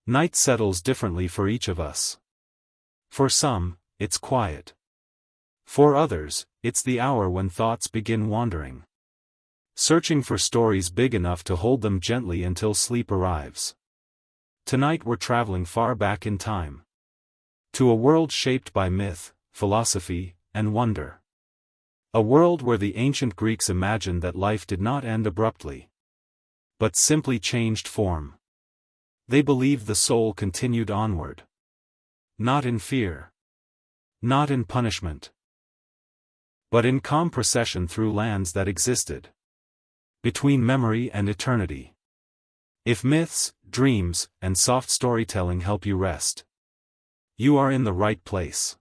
Night settles differently for each of us. For some, it's quiet. For others, it's the hour when thoughts begin wandering, searching for stories big enough to hold them gently until sleep arrives. Tonight we're traveling far back in time, to a world shaped by myth, philosophy, and wonder. A world where the ancient Greeks imagined that life did not end abruptly, but simply changed form. They believed the soul continued onward. Not in fear. Not in punishment. But in calm procession through lands that existed between memory and eternity. If myths, dreams, and soft storytelling help you rest, you are in the right place.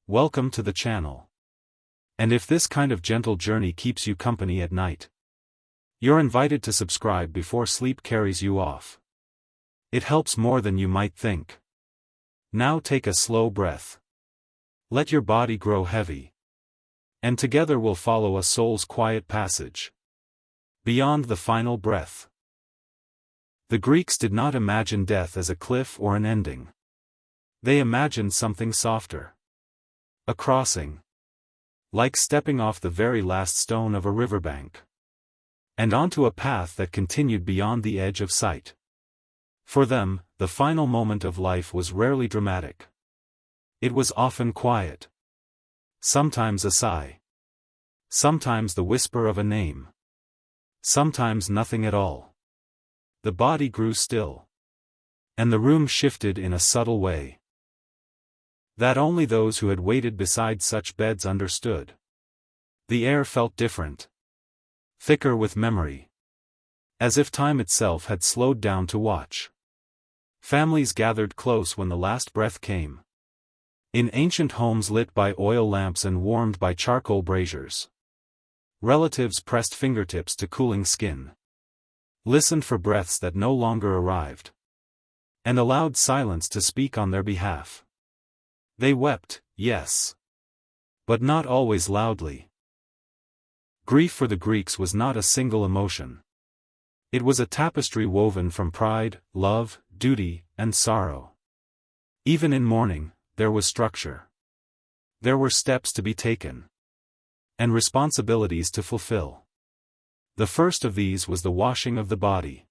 Welcome to the channel. And if this kind of gentle journey keeps you company at night, you're invited to subscribe before sleep carries you off. It helps more than you might think. Now take a slow breath. Let your body grow heavy. And together we'll follow a soul's quiet passage beyond the final breath. The Greeks did not imagine death as a cliff or an ending. They imagined something softer. A crossing. Like stepping off the very last stone of a riverbank, and onto a path that continued beyond the edge of sight. For them, the final moment of life was rarely dramatic. It was often quiet. Sometimes a sigh. Sometimes the whisper of a name. Sometimes nothing at all. The body grew still. And the room shifted in a subtle way that only those who had waited beside such beds understood. The air felt different. Thicker with memory. As if time itself had slowed down to watch. Families gathered close when the last breath came. In ancient homes lit by oil lamps and warmed by charcoal braziers. Relatives pressed fingertips to cooling skin. Listened for breaths that no longer arrived. And allowed silence to speak on their behalf. They wept, yes. But not always loudly. Grief for the Greeks was not a single emotion. It was a tapestry woven from pride, love, duty, and sorrow. Even in mourning, there was structure. There were steps to be taken. And responsibilities to fulfill. The first of these was the washing of the body.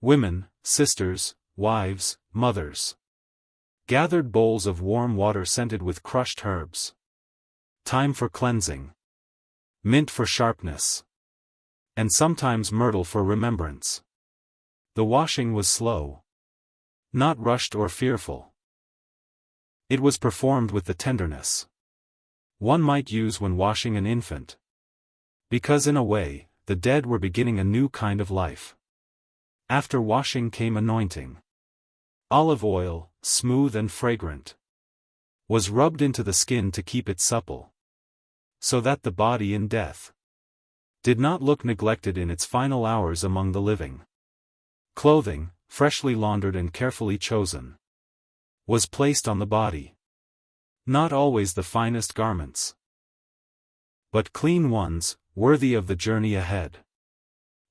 Women, sisters, wives, mothers, gathered bowls of warm water scented with crushed herbs. Thyme for cleansing. Mint for sharpness. And sometimes myrtle for remembrance. The washing was slow. Not rushed or fearful. It was performed with the tenderness one might use when washing an infant. Because in a way, the dead were beginning a new kind of life. After washing came anointing. Olive oil, smooth and fragrant, was rubbed into the skin to keep it supple, so that the body in death did not look neglected in its final hours among the living. Clothing, freshly laundered and carefully chosen, was placed on the body. Not always the finest garments, but clean ones, worthy of the journey ahead.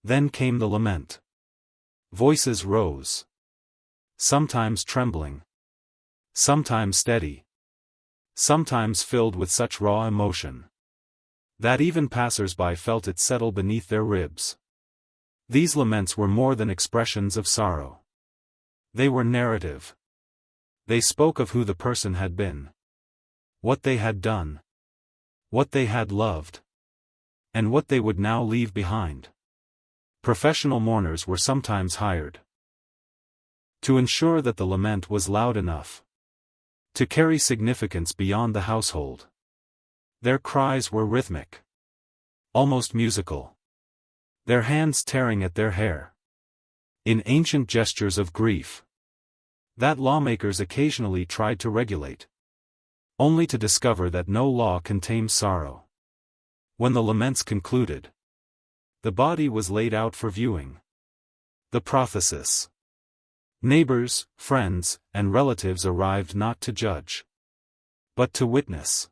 Then came the lament. Voices rose. Sometimes trembling. Sometimes steady. Sometimes filled with such raw emotion that even passers-by felt it settle beneath their ribs. These laments were more than expressions of sorrow. They were narrative. They spoke of who the person had been, what they had done, what they had loved, and what they would now leave behind. Professional mourners were sometimes hired to ensure that the lament was loud enough to carry significance beyond the household. Their cries were rhythmic, almost musical, their hands tearing at their hair, in ancient gestures of grief that lawmakers occasionally tried to regulate, only to discover that no law can tame sorrow. When the laments concluded, the body was laid out for viewing. The prothesis. Neighbors, friends, and relatives arrived not to judge, but to witness.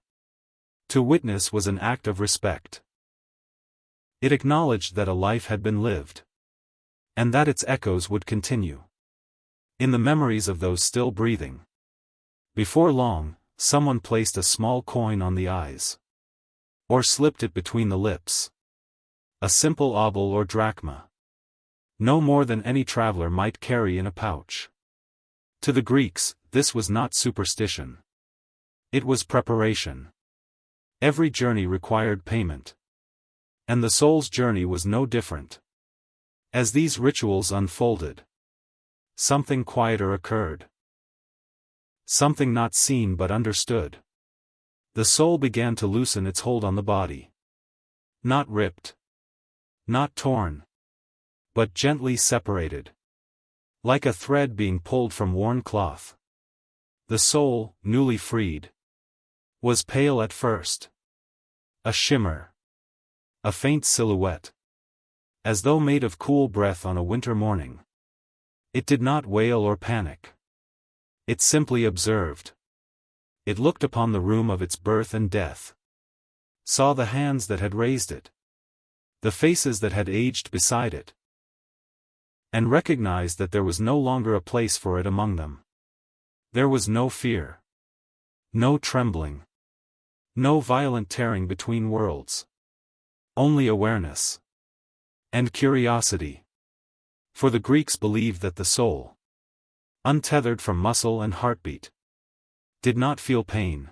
To witness was an act of respect. It acknowledged that a life had been lived, and that its echoes would continue. in the memories of those still breathing. Before long, someone placed a small coin on the eyes. Or slipped it between the lips. A simple obol or drachma. No more than any traveler might carry in a pouch. To the Greeks, this was not superstition. It was preparation. Every journey required payment. And the soul's journey was no different. As these rituals unfolded, something quieter occurred. Something not seen but understood. The soul began to loosen its hold on the body. Not ripped. Not torn. But gently separated. Like a thread being pulled from worn cloth. The soul, newly freed, was pale at first. A shimmer. A faint silhouette. As though made of cool breath on a winter morning. It did not wail or panic. It simply observed. It looked upon the room of its birth and death. Saw the hands that had raised it. The faces that had aged beside it. And recognized that there was no longer a place for it among them. There was no fear. No trembling. No violent tearing between worlds. Only awareness. And curiosity. For the Greeks believed that the soul, untethered from muscle and heartbeat, did not feel pain.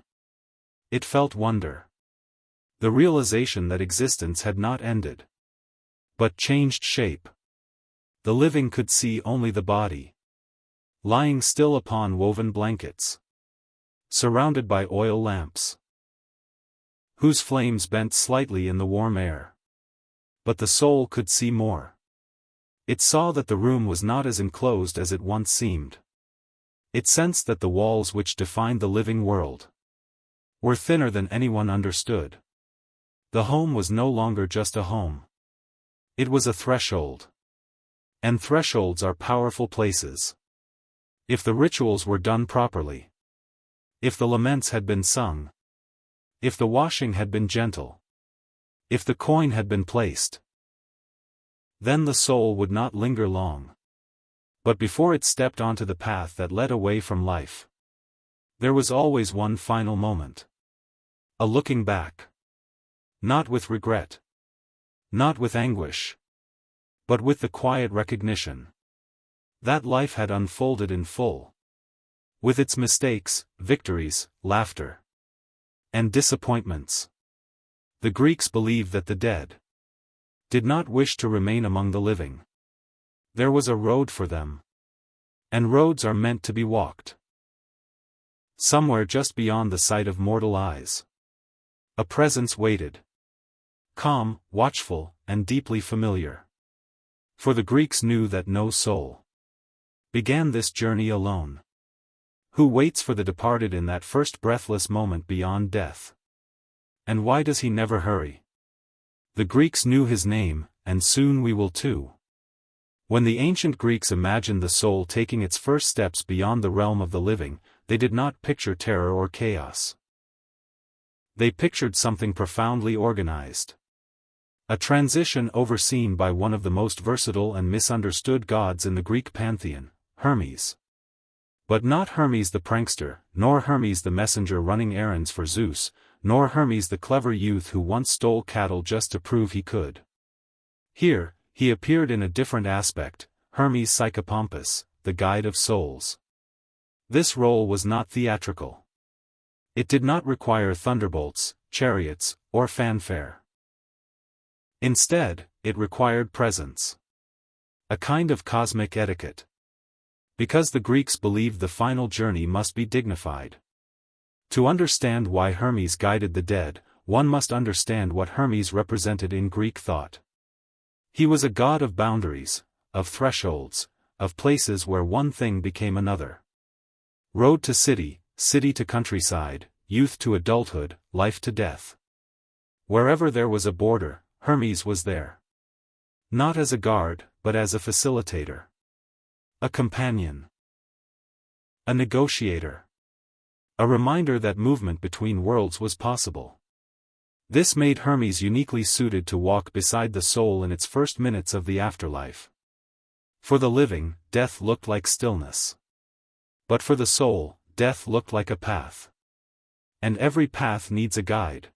It felt wonder. The realization that existence had not ended, but changed shape. The living could see only the body, lying still upon woven blankets, surrounded by oil lamps, whose flames bent slightly in the warm air. But the soul could see more. It saw that the room was not as enclosed as it once seemed. It sensed that the walls which defined the living world were thinner than anyone understood. The home was no longer just a home. It was a threshold. And thresholds are powerful places. If the rituals were done properly. If the laments had been sung. If the washing had been gentle. If the coin had been placed. Then the soul would not linger long. But before it stepped onto the path that led away from life, there was always one final moment. A looking back. Not with regret. Not with anguish. But with the quiet recognition that life had unfolded in full. With its mistakes, victories, laughter, and disappointments. The Greeks believed that the dead did not wish to remain among the living. There was a road for them. And roads are meant to be walked. Somewhere just beyond the sight of mortal eyes. A presence waited. Calm, watchful, and deeply familiar. For the Greeks knew that no soul began this journey alone. Who waits for the departed in that first breathless moment beyond death? And why does he never hurry? The Greeks knew his name, and soon we will too. When the ancient Greeks imagined the soul taking its first steps beyond the realm of the living, they did not picture terror or chaos. They pictured something profoundly organized. A transition overseen by one of the most versatile and misunderstood gods in the Greek pantheon, Hermes. But not Hermes the prankster, nor Hermes the messenger running errands for Zeus, nor Hermes the clever youth who once stole cattle just to prove he could. Here, he appeared in a different aspect, Hermes Psychopompus, the guide of souls. This role was not theatrical. It did not require thunderbolts, chariots, or fanfare. Instead, it required presence. A kind of cosmic etiquette. Because the Greeks believed the final journey must be dignified. To understand why Hermes guided the dead, one must understand what Hermes represented in Greek thought. He was a god of boundaries, of thresholds, of places where one thing became another. Road to city, city to countryside, youth to adulthood, life to death. Wherever there was a border, Hermes was there. Not as a guard, but as a facilitator. A companion. A negotiator. A reminder that movement between worlds was possible. This made Hermes uniquely suited to walk beside the soul in its first minutes of the afterlife. For the living, death looked like stillness. But for the soul, death looked like a path. And every path needs a guide.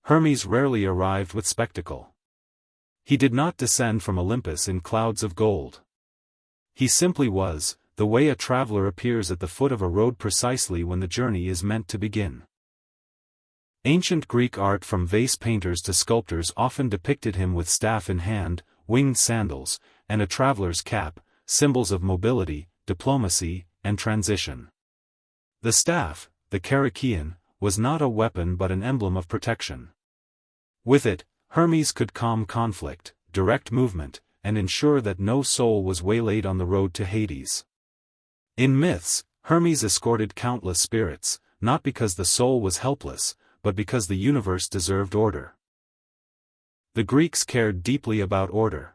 Hermes rarely arrived with spectacle. He did not descend from Olympus in clouds of gold. He simply was, the way a traveler appears at the foot of a road precisely when the journey is meant to begin. Ancient Greek art from vase painters to sculptors often depicted him with staff in hand, winged sandals, and a traveler's cap, symbols of mobility, diplomacy, and transition. The staff, the Kerykeion, was not a weapon but an emblem of protection. With it, Hermes could calm conflict, direct movement, and ensure that no soul was waylaid on the road to Hades. In myths, Hermes escorted countless spirits, not because the soul was helpless, but because the universe deserved order. The Greeks cared deeply about order.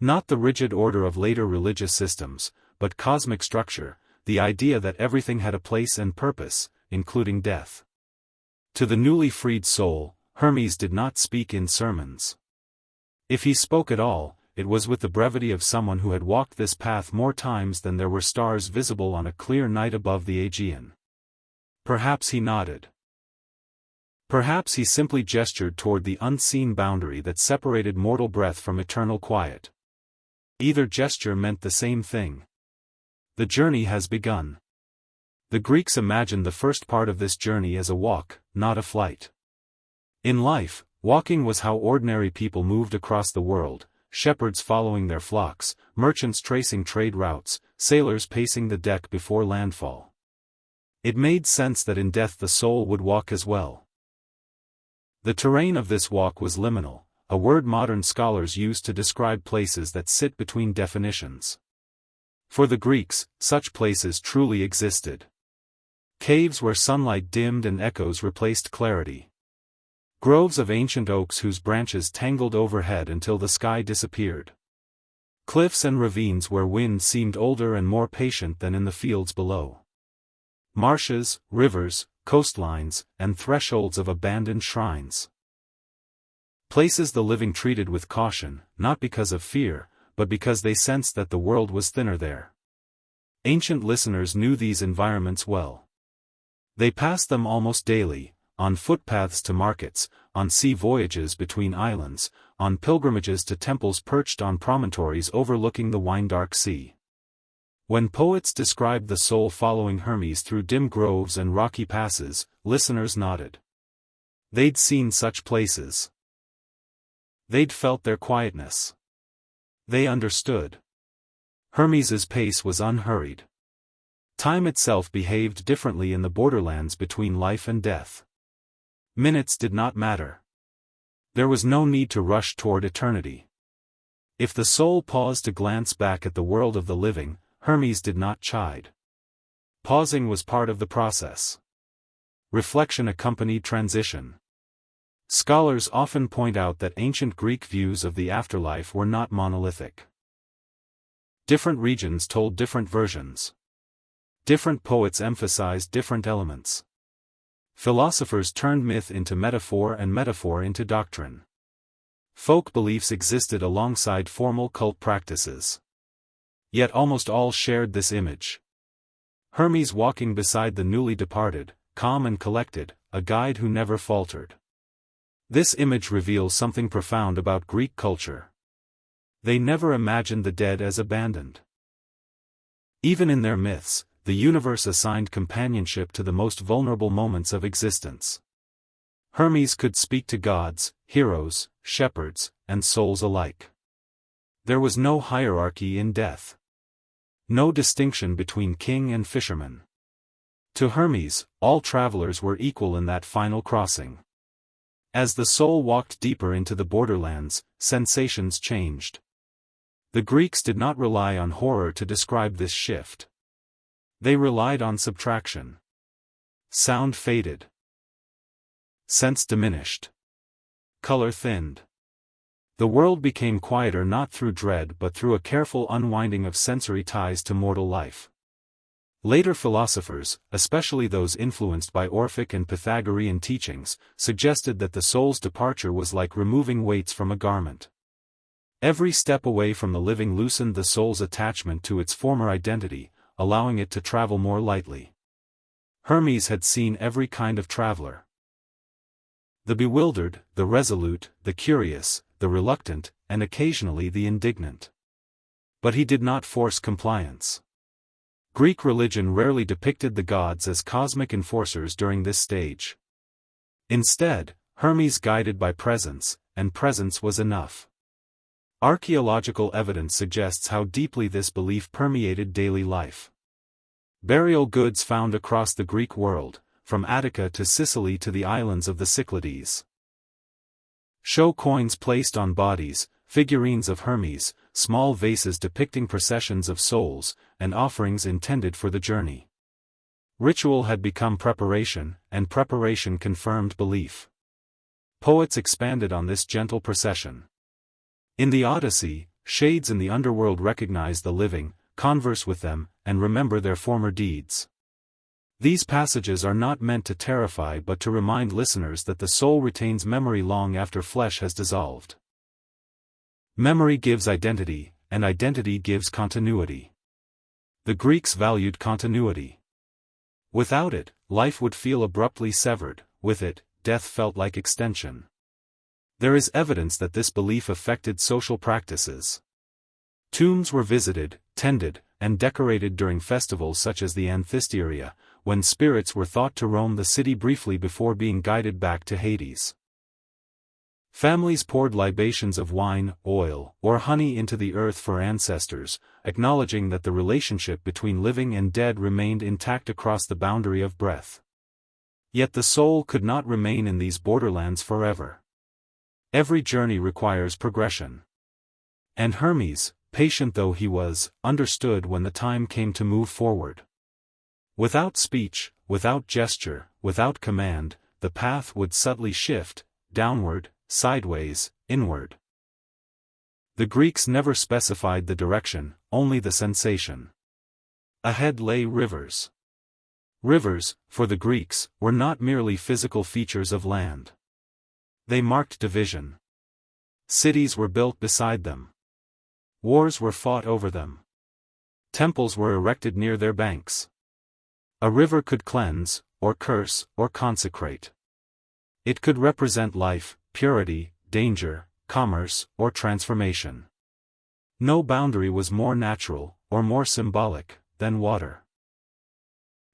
Not the rigid order of later religious systems, but cosmic structure, the idea that everything had a place and purpose, including death. To the newly freed soul, Hermes did not speak in sermons. If he spoke at all, it was with the brevity of someone who had walked this path more times than there were stars visible on a clear night above the Aegean. Perhaps he nodded. Perhaps he simply gestured toward the unseen boundary that separated mortal breath from eternal quiet. Either gesture meant the same thing. The journey has begun. The Greeks imagined the first part of this journey as a walk, not a flight. In life, walking was how ordinary people moved across the world, shepherds following their flocks, merchants tracing trade routes, sailors pacing the deck before landfall. It made sense that in death the soul would walk as well. The terrain of this walk was liminal, a word modern scholars use to describe places that sit between definitions. For the Greeks, such places truly existed. Caves where sunlight dimmed and echoes replaced clarity. Groves of ancient oaks whose branches tangled overhead until the sky disappeared. Cliffs and ravines where wind seemed older and more patient than in the fields below. Marshes, rivers, coastlines, and thresholds of abandoned shrines. Places the living treated with caution, not because of fear, but because they sensed that the world was thinner there. Ancient listeners knew these environments well. They passed them almost daily, on footpaths to markets, on sea voyages between islands, on pilgrimages to temples perched on promontories overlooking the wine-dark sea. When poets described the soul following Hermes through dim groves and rocky passes, listeners nodded. They'd seen such places. They'd felt their quietness. They understood. Hermes's pace was unhurried. Time itself behaved differently in the borderlands between life and death. Minutes did not matter. There was no need to rush toward eternity. If the soul paused to glance back at the world of the living, Hermes did not chide. Pausing was part of the process. Reflection accompanied transition. Scholars often point out that ancient Greek views of the afterlife were not monolithic. Different regions told different versions. Different poets emphasized different elements. Philosophers turned myth into metaphor and metaphor into doctrine. Folk beliefs existed alongside formal cult practices. Yet almost all shared this image. Hermes walking beside the newly departed, calm and collected, a guide who never faltered. This image reveals something profound about Greek culture. They never imagined the dead as abandoned. Even in their myths, the universe assigned companionship to the most vulnerable moments of existence. Hermes could speak to gods, heroes, shepherds, and souls alike. There was no hierarchy in death. No distinction between king and fisherman. To Hermes, all travelers were equal in that final crossing. As the soul walked deeper into the borderlands, sensations changed. The Greeks did not rely on horror to describe this shift. They relied on subtraction. Sound faded. Sense diminished. Color thinned. The world became quieter not through dread but through a careful unwinding of sensory ties to mortal life. Later philosophers, especially those influenced by Orphic and Pythagorean teachings, suggested that the soul's departure was like removing weights from a garment. Every step away from the living loosened the soul's attachment to its former identity, allowing it to travel more lightly. Hermes had seen every kind of traveler. The bewildered, the resolute, the curious, the reluctant, and occasionally the indignant. But he did not force compliance. Greek religion rarely depicted the gods as cosmic enforcers during this stage. Instead, Hermes guided by presence, and presence was enough. Archaeological evidence suggests how deeply this belief permeated daily life. Burial goods found across the Greek world, from Attica to Sicily to the islands of the Cyclades, show coins placed on bodies, figurines of Hermes, small vases depicting processions of souls, and offerings intended for the journey. Ritual had become preparation, and preparation confirmed belief. Poets expanded on this gentle procession. In the Odyssey, shades in the underworld recognize the living, converse with them, and remember their former deeds. These passages are not meant to terrify but to remind listeners that the soul retains memory long after flesh has dissolved. Memory gives identity, and identity gives continuity. The Greeks valued continuity. Without it, life would feel abruptly severed; with it, death felt like extension. There is evidence that this belief affected social practices. Tombs were visited, tended, and decorated during festivals such as the Anthesteria, when spirits were thought to roam the city briefly before being guided back to Hades. Families poured libations of wine, oil, or honey into the earth for ancestors, acknowledging that the relationship between living and dead remained intact across the boundary of breath. Yet the soul could not remain in these borderlands forever. Every journey requires progression. And Hermes, patient though he was, understood when the time came to move forward. Without speech, without gesture, without command, the path would subtly shift, downward, sideways, inward. The Greeks never specified the direction, only the sensation. Ahead lay rivers. Rivers, for the Greeks, were not merely physical features of land. They marked division. Cities were built beside them. Wars were fought over them. Temples were erected near their banks. A river could cleanse, or curse, or consecrate. It could represent life, purity, danger, commerce, or transformation. No boundary was more natural, or more symbolic, than water.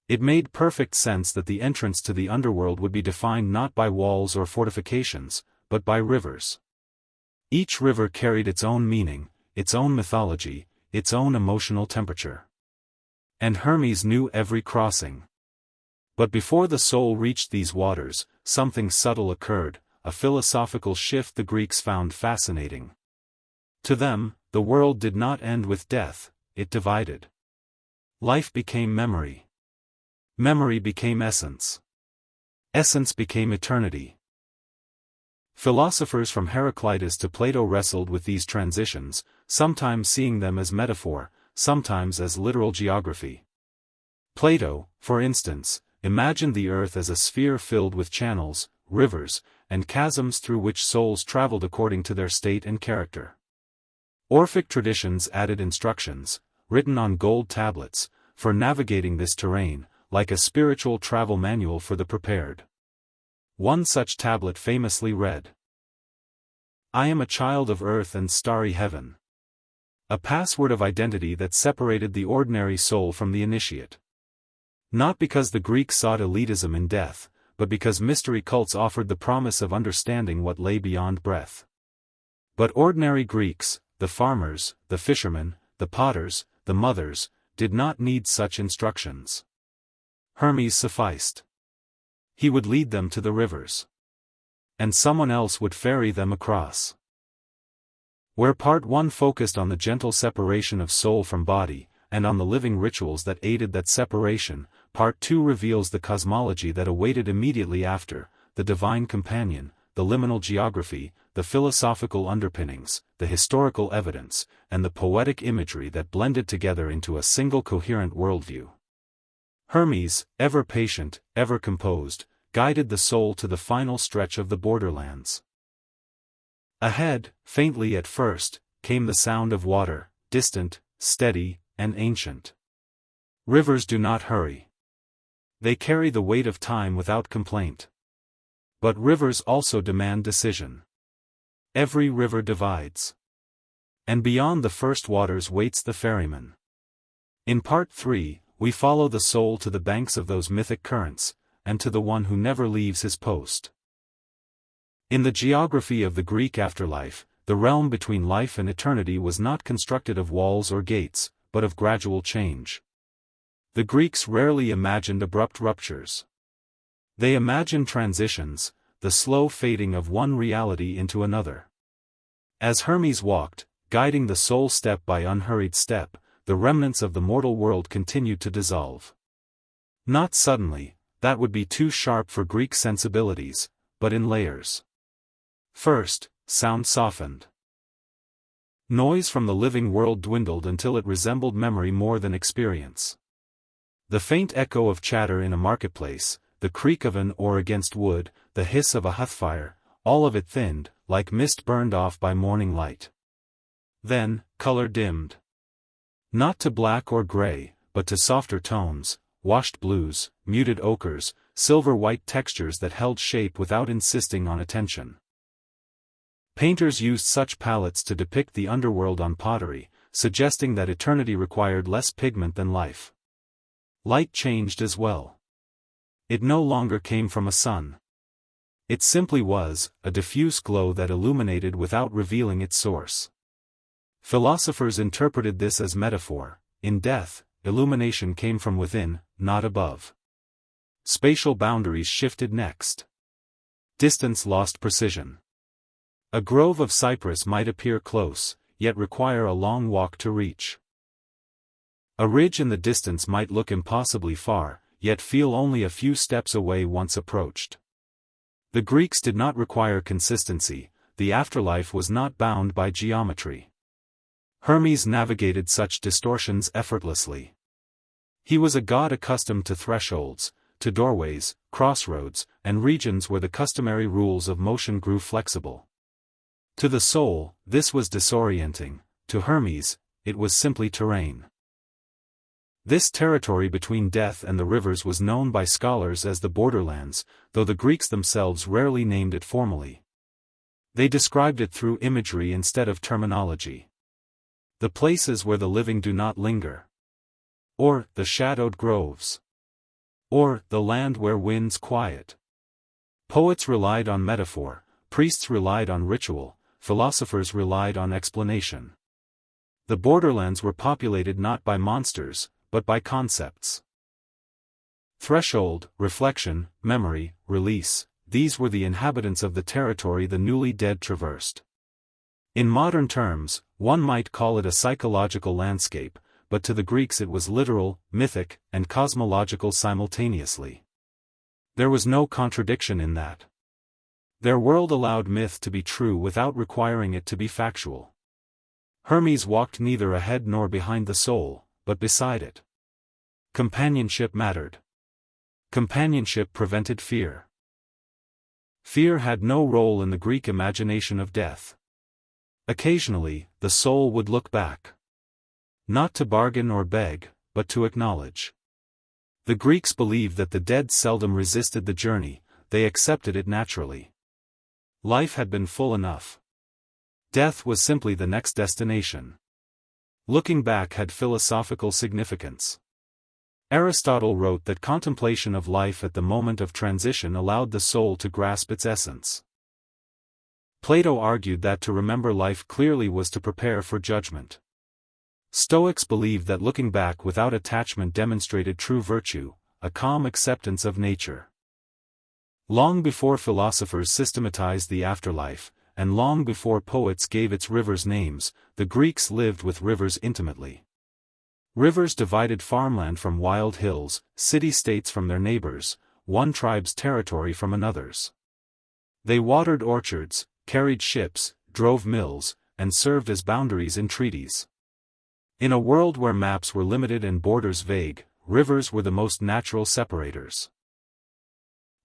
It made perfect sense that the entrance to the underworld would be defined not by walls or fortifications, but by rivers. Each river carried its own meaning, its own mythology, its own emotional temperature. And Hermes knew every crossing. But before the soul reached these waters, something subtle occurred, a philosophical shift the Greeks found fascinating. To them, the world did not end with death, it divided. Life became memory. Memory became essence. Essence became eternity. Philosophers from Heraclitus to Plato wrestled with these transitions, sometimes seeing them as metaphor, sometimes as literal geography. Plato, for instance, imagined the earth as a sphere filled with channels, rivers, and chasms through which souls traveled according to their state and character. Orphic traditions added instructions, written on gold tablets, for navigating this terrain, like a spiritual travel manual for the prepared. One such tablet famously read, "I am a child of earth and starry heaven." A password of identity that separated the ordinary soul from the initiate. Not because the Greeks sought elitism in death, but because mystery cults offered the promise of understanding what lay beyond breath. But ordinary Greeks, the farmers, the fishermen, the potters, the mothers, did not need such instructions. Hermes sufficed. He would lead them to the rivers. And someone else would ferry them across. Where Part 1 focused on the gentle separation of soul from body, and on the living rituals that aided that separation, Part 2 reveals the cosmology that awaited immediately after, the divine companion, the liminal geography, the philosophical underpinnings, the historical evidence, and the poetic imagery that blended together into a single coherent worldview. Hermes, ever patient, ever composed, guided the soul to the final stretch of the borderlands. Ahead, faintly at first, came the sound of water, distant, steady, and ancient. Rivers do not hurry. They carry the weight of time without complaint. But rivers also demand decision. Every river divides. And beyond the first waters waits the ferryman. In Part 3, we follow the soul to the banks of those mythic currents, and to the one who never leaves his post. In the geography of the Greek afterlife, the realm between life and eternity was not constructed of walls or gates, but of gradual change. The Greeks rarely imagined abrupt ruptures. They imagined transitions, the slow fading of one reality into another. As Hermes walked, guiding the soul step by unhurried step, the remnants of the mortal world continued to dissolve. Not suddenly, that would be too sharp for Greek sensibilities, but in layers. First, sound softened. Noise from the living world dwindled until it resembled memory more than experience. The faint echo of chatter in a marketplace, the creak of an oar against wood, the hiss of a hearthfire, all of it thinned, like mist burned off by morning light. Then, color dimmed. Not to black or gray, but to softer tones, washed blues, muted ochres, silver-white textures that held shape without insisting on attention. Painters used such palettes to depict the underworld on pottery, suggesting that eternity required less pigment than life. Light changed as well. It no longer came from a sun. It simply was, a diffuse glow that illuminated without revealing its source. Philosophers interpreted this as metaphor. In death, illumination came from within, not above. Spatial boundaries shifted next. Distance lost precision. A grove of cypress might appear close, yet require a long walk to reach. A ridge in the distance might look impossibly far, yet feel only a few steps away once approached. The Greeks did not require consistency, the afterlife was not bound by geometry. Hermes navigated such distortions effortlessly. He was a god accustomed to thresholds, to doorways, crossroads, and regions where the customary rules of motion grew flexible. To the soul, this was disorienting; to Hermes, it was simply terrain. This territory between death and the rivers was known by scholars as the borderlands, though the Greeks themselves rarely named it formally. They described it through imagery instead of terminology. The places where the living do not linger. Or, the shadowed groves. Or, the land where winds quiet. Poets relied on metaphor, priests relied on ritual, philosophers relied on explanation. The borderlands were populated not by monsters, but by concepts. Threshold, reflection, memory, release, these were the inhabitants of the territory the newly dead traversed. In modern terms, one might call it a psychological landscape, but to the Greeks it was literal, mythic, and cosmological simultaneously. There was no contradiction in that. Their world allowed myth to be true without requiring it to be factual. Hermes walked neither ahead nor behind the soul, but beside it. Companionship mattered. Companionship prevented fear. Fear had no role in the Greek imagination of death. Occasionally, the soul would look back. Not to bargain or beg, but to acknowledge. The Greeks believed that the dead seldom resisted the journey, they accepted it naturally. Life had been full enough. Death was simply the next destination. Looking back had philosophical significance. Aristotle wrote that contemplation of life at the moment of transition allowed the soul to grasp its essence. Plato argued that to remember life clearly was to prepare for judgment. Stoics believed that looking back without attachment demonstrated true virtue, a calm acceptance of nature. Long before philosophers systematized the afterlife, and long before poets gave its rivers names, the Greeks lived with rivers intimately. Rivers divided farmland from wild hills, city-states from their neighbors, one tribe's territory from another's. They watered orchards, carried ships, drove mills, and served as boundaries in treaties. In a world where maps were limited and borders vague, rivers were the most natural separators.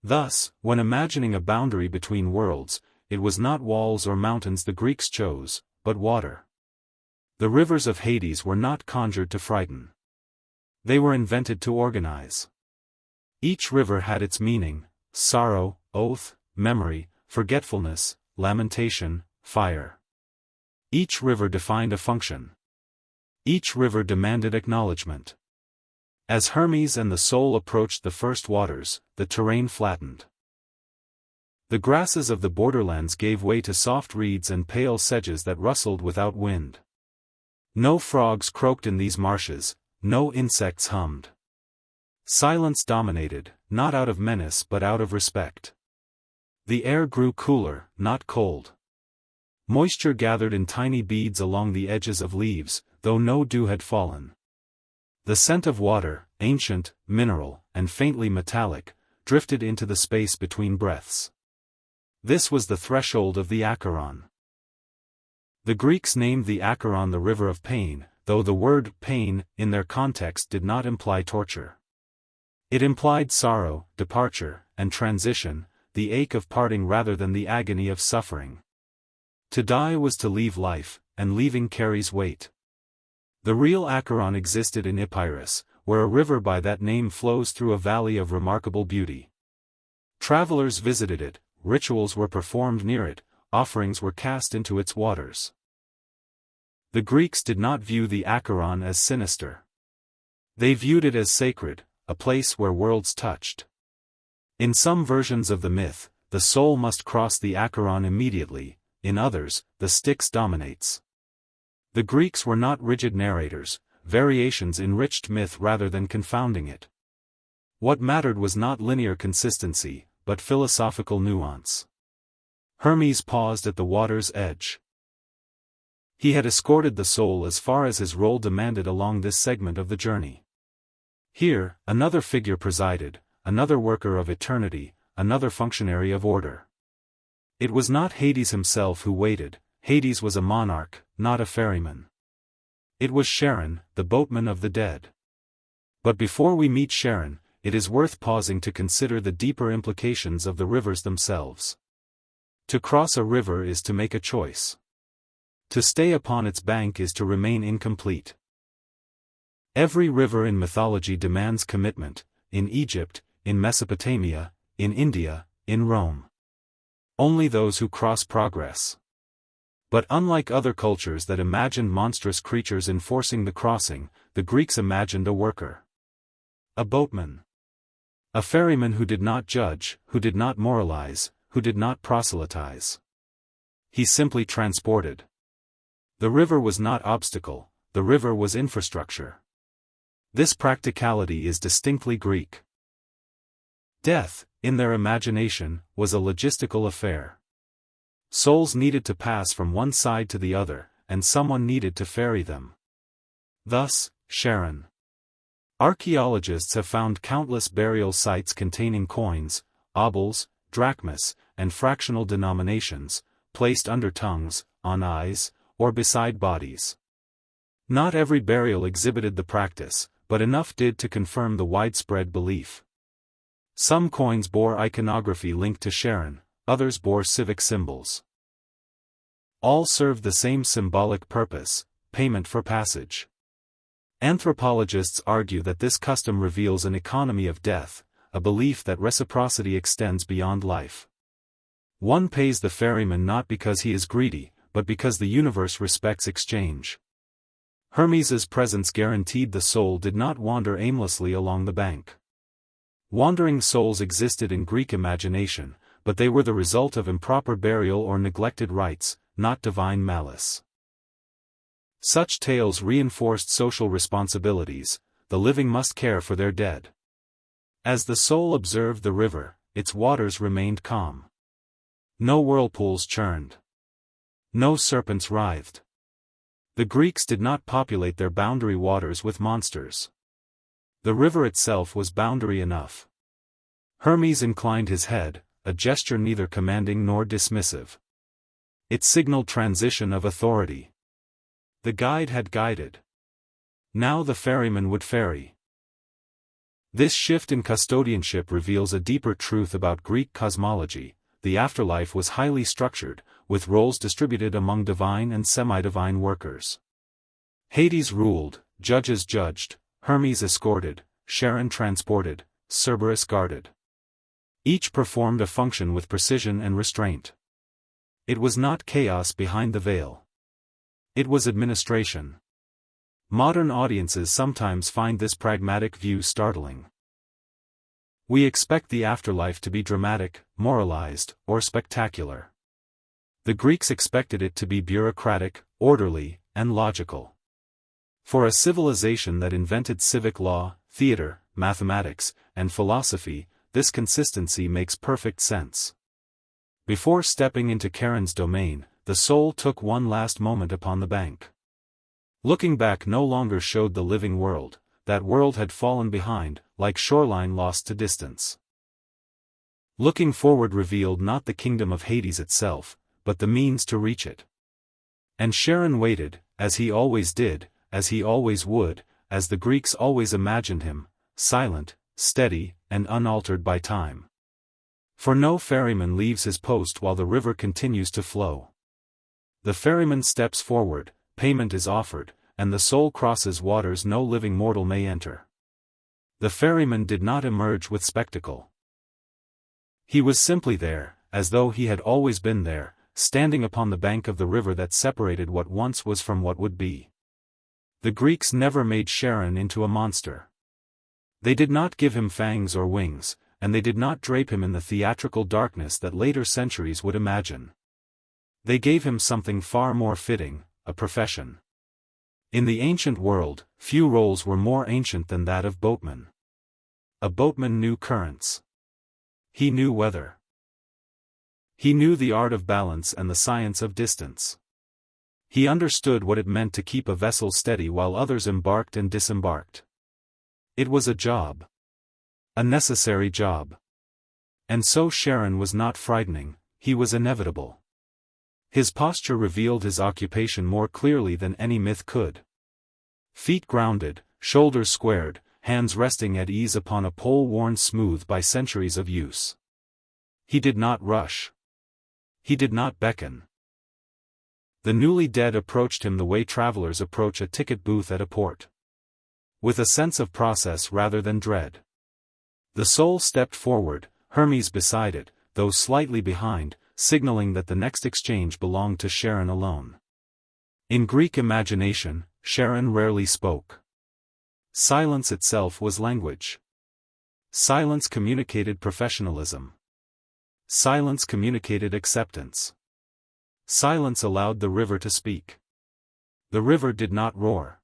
Thus, when imagining a boundary between worlds, it was not walls or mountains the Greeks chose, but water. The rivers of Hades were not conjured to frighten. They were invented to organize. Each river had its meaning: sorrow, oath, memory, forgetfulness, lamentation, fire. Each river defined a function. Each river demanded acknowledgement. As Hermes and the soul approached the first waters, the terrain flattened. The grasses of the borderlands gave way to soft reeds and pale sedges that rustled without wind. No frogs croaked in these marshes, no insects hummed. Silence dominated, not out of menace but out of respect. The air grew cooler, not cold. Moisture gathered in tiny beads along the edges of leaves, though no dew had fallen. The scent of water, ancient, mineral, and faintly metallic, drifted into the space between breaths. This was the threshold of the Acheron. The Greeks named the Acheron the river of pain, though the word pain, in their context, did not imply torture. It implied sorrow, departure, and transition, the ache of parting rather than the agony of suffering. To die was to leave life, and leaving carries weight. The real Acheron existed in Epirus, where a river by that name flows through a valley of remarkable beauty. Travelers visited it, rituals were performed near it, offerings were cast into its waters. The Greeks did not view the Acheron as sinister. They viewed it as sacred, a place where worlds touched. In some versions of the myth, the soul must cross the Acheron immediately, in others, the Styx dominates. The Greeks were not rigid narrators, variations enriched myth rather than confounding it. What mattered was not linear consistency, but philosophical nuance. Hermes paused at the water's edge. He had escorted the soul as far as his role demanded along this segment of the journey. Here, another figure presided, another worker of eternity, another functionary of order. It was not Hades himself who waited. Hades was a monarch, not a ferryman. It was Charon, the boatman of the dead. But before we meet Charon, it is worth pausing to consider the deeper implications of the rivers themselves. To cross a river is to make a choice. To stay upon its bank is to remain incomplete. Every river in mythology demands commitment, in Egypt, in Mesopotamia, in India, in Rome. Only those who cross progress. But unlike other cultures that imagined monstrous creatures enforcing the crossing, the Greeks imagined a worker. A boatman. A ferryman who did not judge, who did not moralize, who did not proselytize. He simply transported. The river was not obstacle, the river was infrastructure. This practicality is distinctly Greek. Death, in their imagination, was a logistical affair. Souls needed to pass from one side to the other, and someone needed to ferry them. Thus, Charon. Archaeologists have found countless burial sites containing coins, obols, drachmas, and fractional denominations, placed under tongues, on eyes, or beside bodies. Not every burial exhibited the practice, but enough did to confirm the widespread belief. Some coins bore iconography linked to Charon, others bore civic symbols. All served the same symbolic purpose: payment for passage. Anthropologists argue that this custom reveals an economy of death, a belief that reciprocity extends beyond life. One pays the ferryman not because he is greedy, but because the universe respects exchange. Hermes's presence guaranteed the soul did not wander aimlessly along the bank. Wandering souls existed in Greek imagination, but they were the result of improper burial or neglected rites, not divine malice. Such tales reinforced social responsibilities: the living must care for their dead. As the soul observed the river, its waters remained calm. No whirlpools churned. No serpents writhed. The Greeks did not populate their boundary waters with monsters. The river itself was boundary enough. Hermes inclined his head, a gesture neither commanding nor dismissive. It signaled transition of authority. The guide had guided. Now the ferryman would ferry. This shift in custodianship reveals a deeper truth about Greek cosmology: the afterlife was highly structured, with roles distributed among divine and semi-divine workers. Hades ruled, judges judged, Hermes escorted, Charon transported, Cerberus guarded. Each performed a function with precision and restraint. It was not chaos behind the veil. It was administration. Modern audiences sometimes find this pragmatic view startling. We expect the afterlife to be dramatic, moralized, or spectacular. The Greeks expected it to be bureaucratic, orderly, and logical. For a civilization that invented civic law, theater, mathematics, and philosophy, this consistency makes perfect sense. Before stepping into Charon's domain, the soul took one last moment upon the bank. Looking back no longer showed the living world, that world had fallen behind, like shoreline lost to distance. Looking forward revealed not the kingdom of Hades itself, but the means to reach it. And Charon waited, as he always did, as he always would, as the Greeks always imagined him, silent, steady, and unaltered by time. For no ferryman leaves his post while the river continues to flow. The ferryman steps forward, payment is offered, and the soul crosses waters no living mortal may enter. The ferryman did not emerge with spectacle. He was simply there, as though he had always been there, standing upon the bank of the river that separated what once was from what would be. The Greeks never made Charon into a monster. They did not give him fangs or wings, and they did not drape him in the theatrical darkness that later centuries would imagine. They gave him something far more fitting, a profession. In the ancient world, few roles were more ancient than that of boatman. A boatman knew currents. He knew weather. He knew the art of balance and the science of distance. He understood what it meant to keep a vessel steady while others embarked and disembarked. It was a job. A necessary job. And so Charon was not frightening, he was inevitable. His posture revealed his occupation more clearly than any myth could. Feet grounded, shoulders squared, hands resting at ease upon a pole worn smooth by centuries of use. He did not rush. He did not beckon. The newly dead approached him the way travelers approach a ticket booth at a port. With a sense of process rather than dread. The soul stepped forward, Hermes beside it, though slightly behind, signaling that the next exchange belonged to Charon alone. In Greek imagination, Charon rarely spoke. Silence itself was language. Silence communicated professionalism. Silence communicated acceptance. Silence allowed the river to speak. The river did not roar.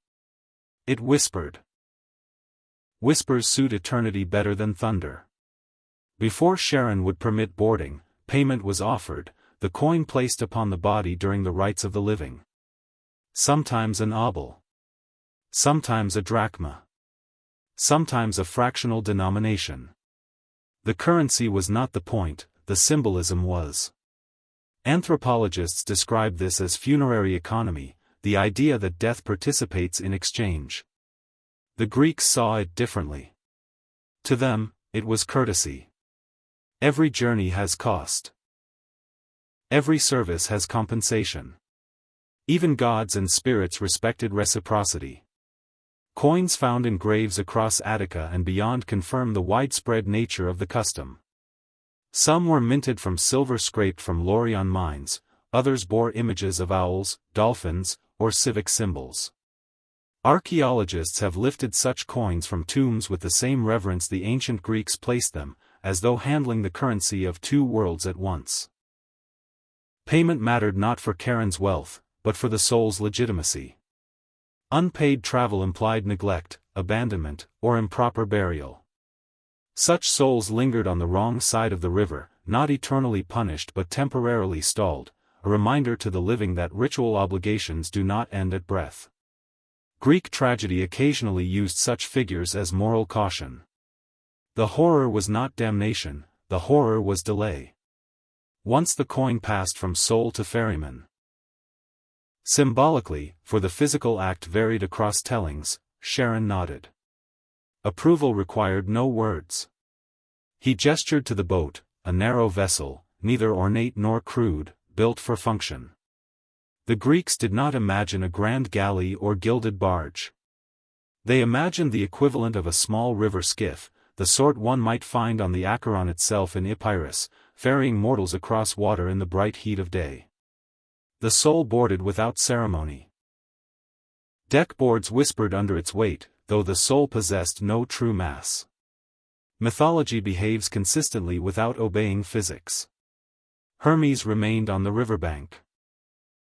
It whispered. Whispers suit eternity better than thunder. Before Charon would permit boarding, payment was offered, the coin placed upon the body during the rites of the living. Sometimes an obol. Sometimes a drachma. Sometimes a fractional denomination. The currency was not the point, the symbolism was. Anthropologists describe this as funerary economy, the idea that death participates in exchange. The Greeks saw it differently. To them, it was courtesy. Every journey has cost. Every service has compensation. Even gods and spirits respected reciprocity. Coins found in graves across Attica and beyond confirm the widespread nature of the custom. Some were minted from silver scraped from Laurion mines, others bore images of owls, dolphins, or civic symbols. Archaeologists have lifted such coins from tombs with the same reverence the ancient Greeks placed them, as though handling the currency of two worlds at once. Payment mattered not for Charon's wealth, but for the soul's legitimacy. Unpaid travel implied neglect, abandonment, or improper burial. Such souls lingered on the wrong side of the river, not eternally punished but temporarily stalled, a reminder to the living that ritual obligations do not end at breath. Greek tragedy occasionally used such figures as moral caution. The horror was not damnation, the horror was delay. Once the coin passed from soul to ferryman. Symbolically, for the physical act varied across tellings, Charon nodded. Approval required no words. He gestured to the boat, a narrow vessel, neither ornate nor crude, built for function. The Greeks did not imagine a grand galley or gilded barge. They imagined the equivalent of a small river skiff, the sort one might find on the Acheron itself in Epirus, ferrying mortals across water in the bright heat of day. The soul boarded without ceremony. Deckboards whispered under its weight, though the soul possessed no true mass. Mythology behaves consistently without obeying physics. Hermes remained on the riverbank.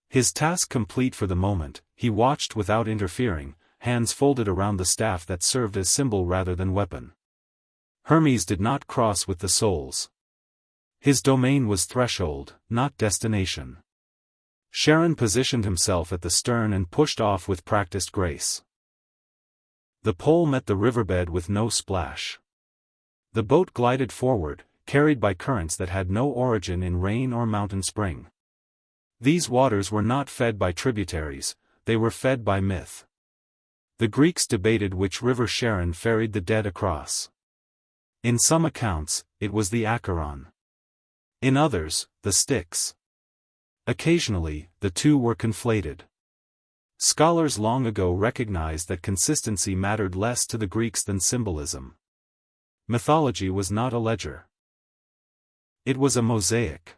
His task complete for the moment, he watched without interfering, hands folded around the staff that served as symbol rather than weapon. Hermes did not cross with the souls. His domain was threshold, not destination. Charon positioned himself at the stern and pushed off with practiced grace. The pole met the riverbed with no splash. The boat glided forward, carried by currents that had no origin in rain or mountain spring. These waters were not fed by tributaries, they were fed by myth. The Greeks debated which river Charon ferried the dead across. In some accounts, it was the Acheron. In others, the Styx. Occasionally, the two were conflated. Scholars long ago recognized that consistency mattered less to the Greeks than symbolism. Mythology was not a ledger. It was a mosaic.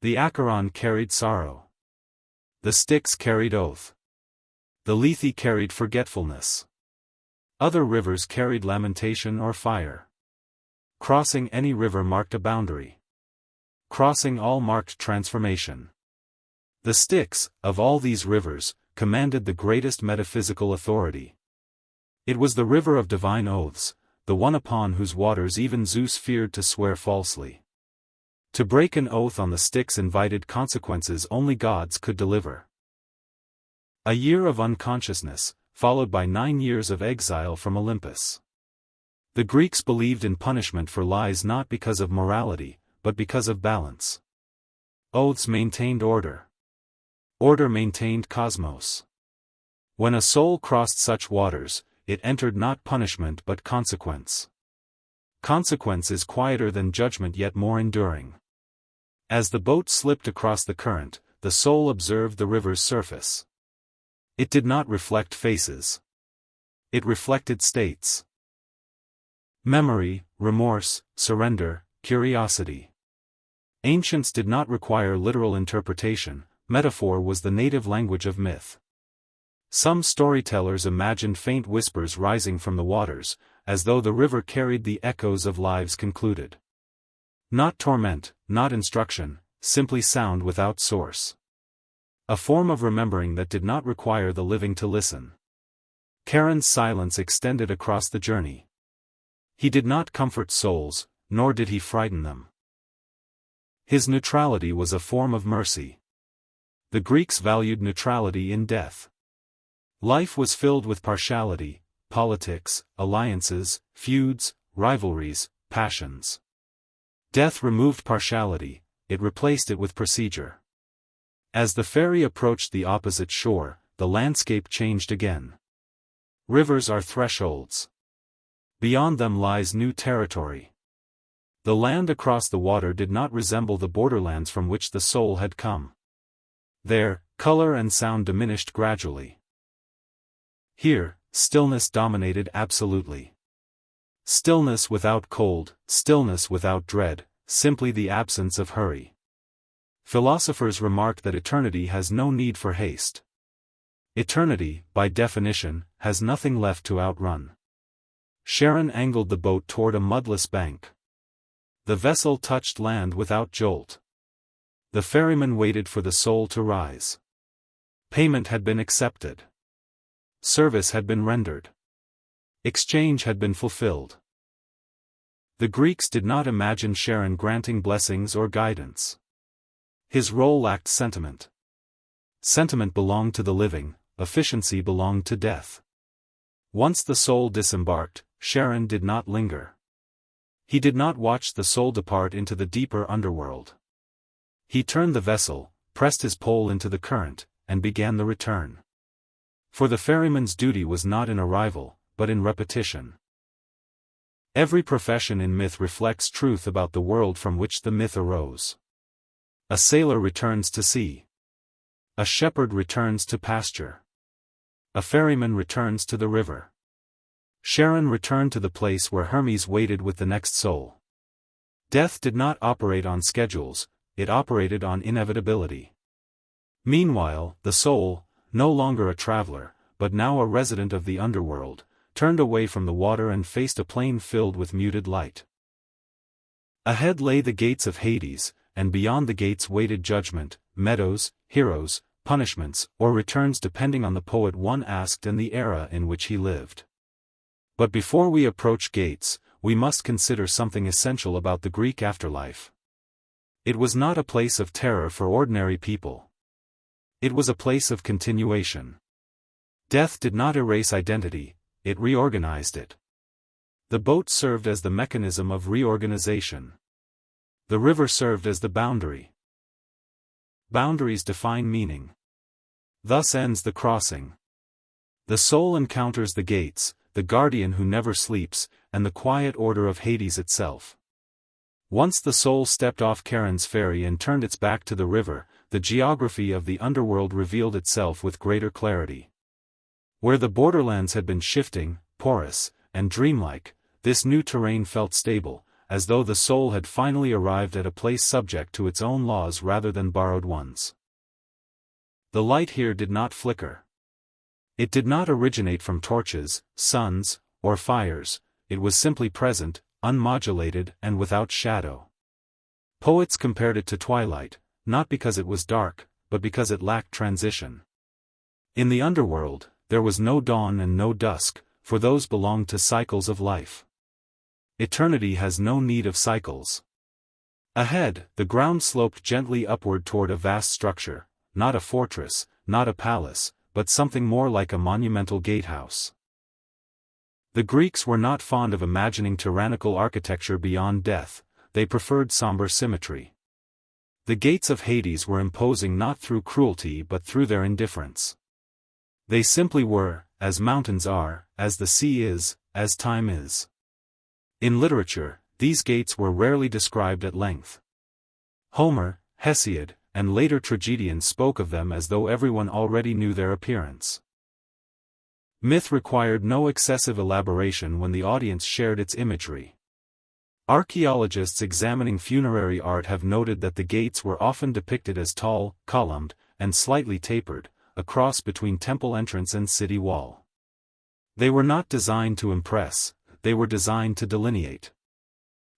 The Acheron carried sorrow. The Styx carried oath. The Lethe carried forgetfulness. Other rivers carried lamentation or fire. Crossing any river marked a boundary. Crossing all marked transformation. The Styx, of all these rivers, commanded the greatest metaphysical authority. It was the river of divine oaths, the one upon whose waters even Zeus feared to swear falsely. To break an oath on the Styx invited consequences only gods could deliver. A year of unconsciousness, followed by 9 years of exile from Olympus. The Greeks believed in punishment for lies not because of morality, but because of balance. Oaths maintained order. Order maintained cosmos. When a soul crossed such waters, it entered not punishment but consequence. Consequence is quieter than judgment yet more enduring. As the boat slipped across the current, the soul observed the river's surface. It did not reflect faces. It reflected states. Memory, remorse, surrender, curiosity. Ancients did not require literal interpretation, metaphor was the native language of myth. Some storytellers imagined faint whispers rising from the waters, as though the river carried the echoes of lives concluded. Not torment, not instruction, simply sound without source. A form of remembering that did not require the living to listen. Charon's silence extended across the journey. He did not comfort souls, nor did he frighten them. His neutrality was a form of mercy. The Greeks valued neutrality in death. Life was filled with partiality, politics, alliances, feuds, rivalries, passions. Death removed partiality, it replaced it with procedure. As the ferry approached the opposite shore, the landscape changed again. Rivers are thresholds. Beyond them lies new territory. The land across the water did not resemble the borderlands from which the soul had come. There, color and sound diminished gradually. Here, stillness dominated absolutely. Stillness without cold, stillness without dread, simply the absence of hurry. Philosophers remarked that eternity has no need for haste. Eternity, by definition, has nothing left to outrun. Charon angled the boat toward a mudless bank. The vessel touched land without jolt. The ferryman waited for the soul to rise. Payment had been accepted. Service had been rendered. Exchange had been fulfilled. The Greeks did not imagine Charon granting blessings or guidance. His role lacked sentiment. Sentiment belonged to the living, efficiency belonged to death. Once the soul disembarked, Charon did not linger. He did not watch the soul depart into the deeper underworld. He turned the vessel, pressed his pole into the current, and began the return. For the ferryman's duty was not in arrival, but in repetition. Every profession in myth reflects truth about the world from which the myth arose. A sailor returns to sea. A shepherd returns to pasture. A ferryman returns to the river. Charon returned to the place where Hermes waited with the next soul. Death did not operate on schedules, it operated on inevitability. Meanwhile, the soul, no longer a traveler, but now a resident of the underworld, turned away from the water and faced a plain filled with muted light. Ahead lay the gates of Hades, and beyond the gates waited judgment, meadows, heroes, punishments, or returns depending on the poet one asked and the era in which he lived. But before we approach gates, we must consider something essential about the Greek afterlife. It was not a place of terror for ordinary people. It was a place of continuation. Death did not erase identity, it reorganized it. The boat served as the mechanism of reorganization. The river served as the boundary. Boundaries define meaning. Thus ends the crossing. The soul encounters the gates, the guardian who never sleeps, and the quiet order of Hades itself. Once the soul stepped off Charon's ferry and turned its back to the river, the geography of the underworld revealed itself with greater clarity. Where the borderlands had been shifting, porous, and dreamlike, this new terrain felt stable, as though the soul had finally arrived at a place subject to its own laws rather than borrowed ones. The light here did not flicker. It did not originate from torches, suns, or fires, it was simply present, unmodulated and without shadow. Poets compared it to twilight, not because it was dark, but because it lacked transition. In the underworld, there was no dawn and no dusk, for those belonged to cycles of life. Eternity has no need of cycles. Ahead, the ground sloped gently upward toward a vast structure, not a fortress, not a palace, but something more like a monumental gatehouse. The Greeks were not fond of imagining tyrannical architecture beyond death, they preferred somber symmetry. The gates of Hades were imposing not through cruelty but through their indifference. They simply were, as mountains are, as the sea is, as time is. In literature, these gates were rarely described at length. Homer, Hesiod, and later tragedians spoke of them as though everyone already knew their appearance. Myth required no excessive elaboration when the audience shared its imagery. Archaeologists examining funerary art have noted that the gates were often depicted as tall, columned, and slightly tapered, a cross between temple entrance and city wall. They were not designed to impress, they were designed to delineate.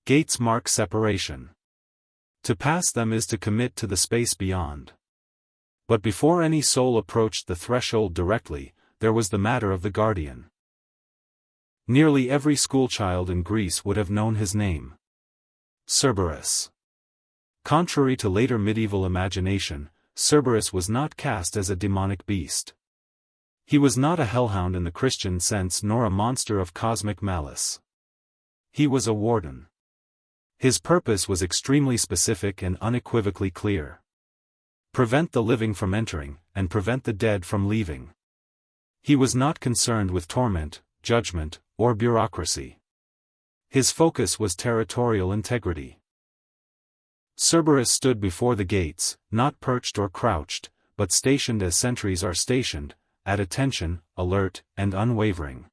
Gates mark separation. To pass them is to commit to the space beyond. But before any soul approached the threshold directly, there was the matter of the guardian. Nearly every schoolchild in Greece would have known his name. Cerberus. Contrary to later medieval imagination, Cerberus was not cast as a demonic beast. He was not a hellhound in the Christian sense nor a monster of cosmic malice. He was a warden. His purpose was extremely specific and unequivocally clear. Prevent the living from entering, and prevent the dead from leaving. He was not concerned with torment, judgment, or bureaucracy. His focus was territorial integrity. Cerberus stood before the gates, not perched or crouched, but stationed as sentries are stationed, at attention, alert, and unwavering.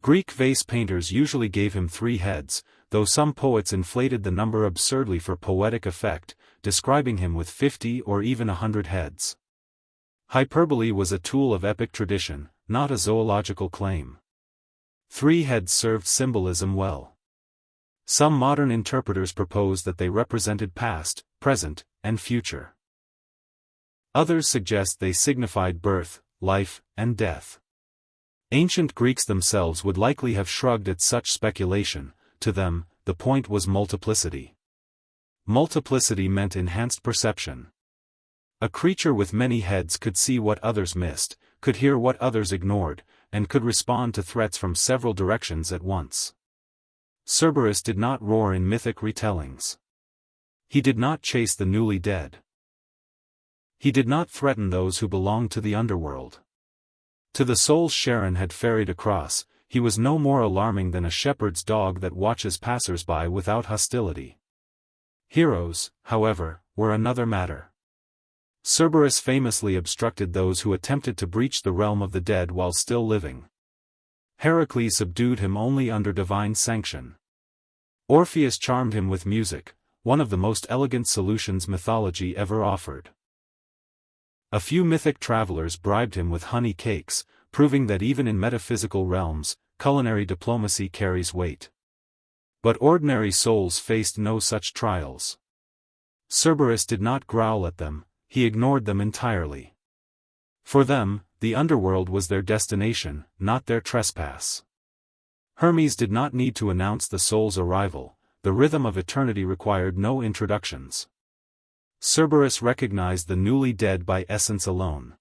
Greek vase painters usually gave him 3 heads, though some poets inflated the number absurdly for poetic effect, describing him with 50 or even 100 heads. Hyperbole was a tool of epic tradition, not a zoological claim. 3 heads served symbolism well. Some modern interpreters propose that they represented past, present, and future. Others suggest they signified birth, life, and death. Ancient Greeks themselves would likely have shrugged at such speculation. To them, the point was multiplicity. Multiplicity meant enhanced perception. A creature with many heads could see what others missed, could hear what others ignored, and could respond to threats from several directions at once. Cerberus did not roar in mythic retellings. He did not chase the newly dead. He did not threaten those who belonged to the underworld. To the souls Charon had ferried across, he was no more alarming than a shepherd's dog that watches passers-by without hostility. Heroes, however, were another matter. Cerberus famously obstructed those who attempted to breach the realm of the dead while still living. Heracles subdued him only under divine sanction. Orpheus charmed him with music, one of the most elegant solutions mythology ever offered. A few mythic travelers bribed him with honey cakes, proving that even in metaphysical realms, culinary diplomacy carries weight. But ordinary souls faced no such trials. Cerberus did not growl at them, he ignored them entirely. For them, the underworld was their destination, not their trespass. Hermes did not need to announce the soul's arrival, the rhythm of eternity required no introductions. Cerberus recognized the newly dead by essence alone.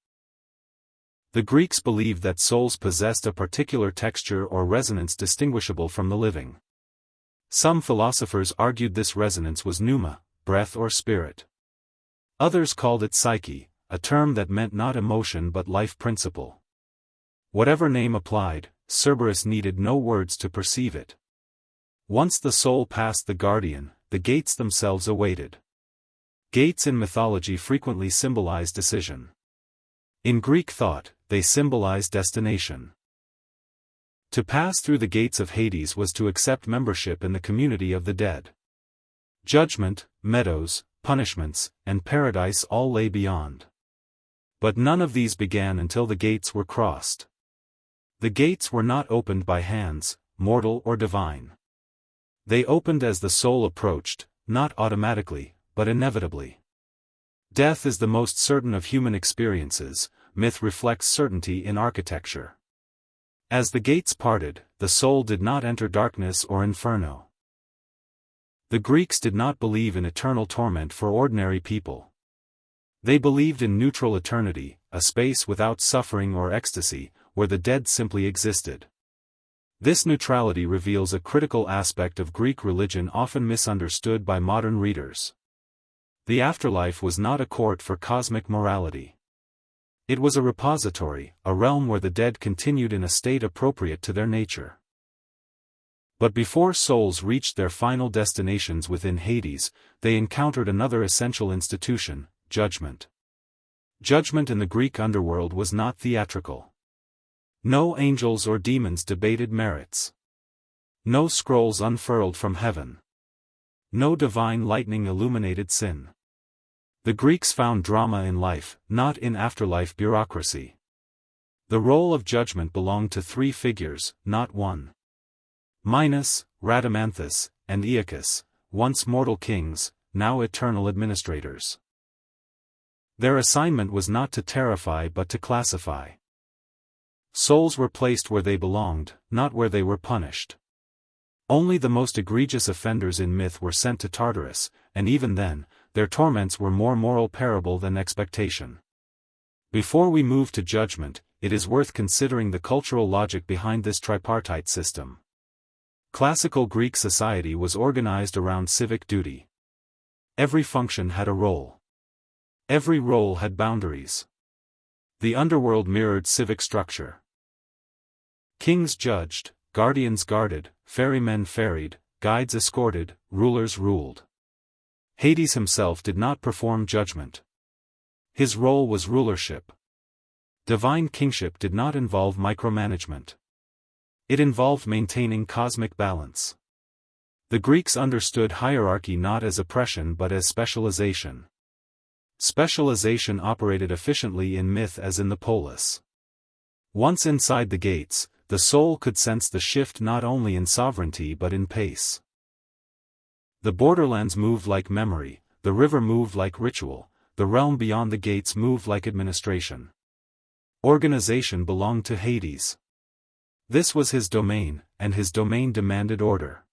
The Greeks believed that souls possessed a particular texture or resonance distinguishable from the living. Some philosophers argued this resonance was pneuma, breath or spirit. Others called it psyche, a term that meant not emotion but life principle. Whatever name applied, Cerberus needed no words to perceive it. Once the soul passed the guardian, the gates themselves awaited. Gates in mythology frequently symbolize decision. In Greek thought, they symbolize destination. To pass through the gates of Hades was to accept membership in the community of the dead. Judgment, meadows, punishments, and paradise all lay beyond. But none of these began until the gates were crossed. The gates were not opened by hands, mortal or divine. They opened as the soul approached, not automatically, but inevitably. Death is the most certain of human experiences, myth reflects certainty in architecture. As the gates parted, the soul did not enter darkness or inferno. The Greeks did not believe in eternal torment for ordinary people. They believed in neutral eternity, a space without suffering or ecstasy, where the dead simply existed. This neutrality reveals a critical aspect of Greek religion often misunderstood by modern readers. The afterlife was not a court for cosmic morality. It was a repository, a realm where the dead continued in a state appropriate to their nature. But before souls reached their final destinations within Hades, they encountered another essential institution, judgment. Judgment in the Greek underworld was not theatrical. No angels or demons debated merits. No scrolls unfurled from heaven. No divine lightning illuminated sin. The Greeks found drama in life, not in afterlife bureaucracy. The role of judgment belonged to three figures, not one. Minos, Rhadamanthus, and Aeacus, once mortal kings, now eternal administrators. Their assignment was not to terrify but to classify. Souls were placed where they belonged, not where they were punished. Only the most egregious offenders in myth were sent to Tartarus, and even then, their torments were more moral parable than expectation. Before we move to judgment, it is worth considering the cultural logic behind this tripartite system. Classical Greek society was organized around civic duty. Every function had a role. Every role had boundaries. The underworld mirrored civic structure. Kings judged, guardians guarded, ferrymen ferried, guides escorted, rulers ruled. Hades himself did not perform judgment. His role was rulership. Divine kingship did not involve micromanagement. It involved maintaining cosmic balance. The Greeks understood hierarchy not as oppression but as specialization. Specialization operated efficiently in myth as in the polis. Once inside the gates, the soul could sense the shift not only in sovereignty but in pace. The borderlands moved like memory, the river moved like ritual, the realm beyond the gates moved like administration. Organization belonged to Hades. This was his domain, and his domain demanded order.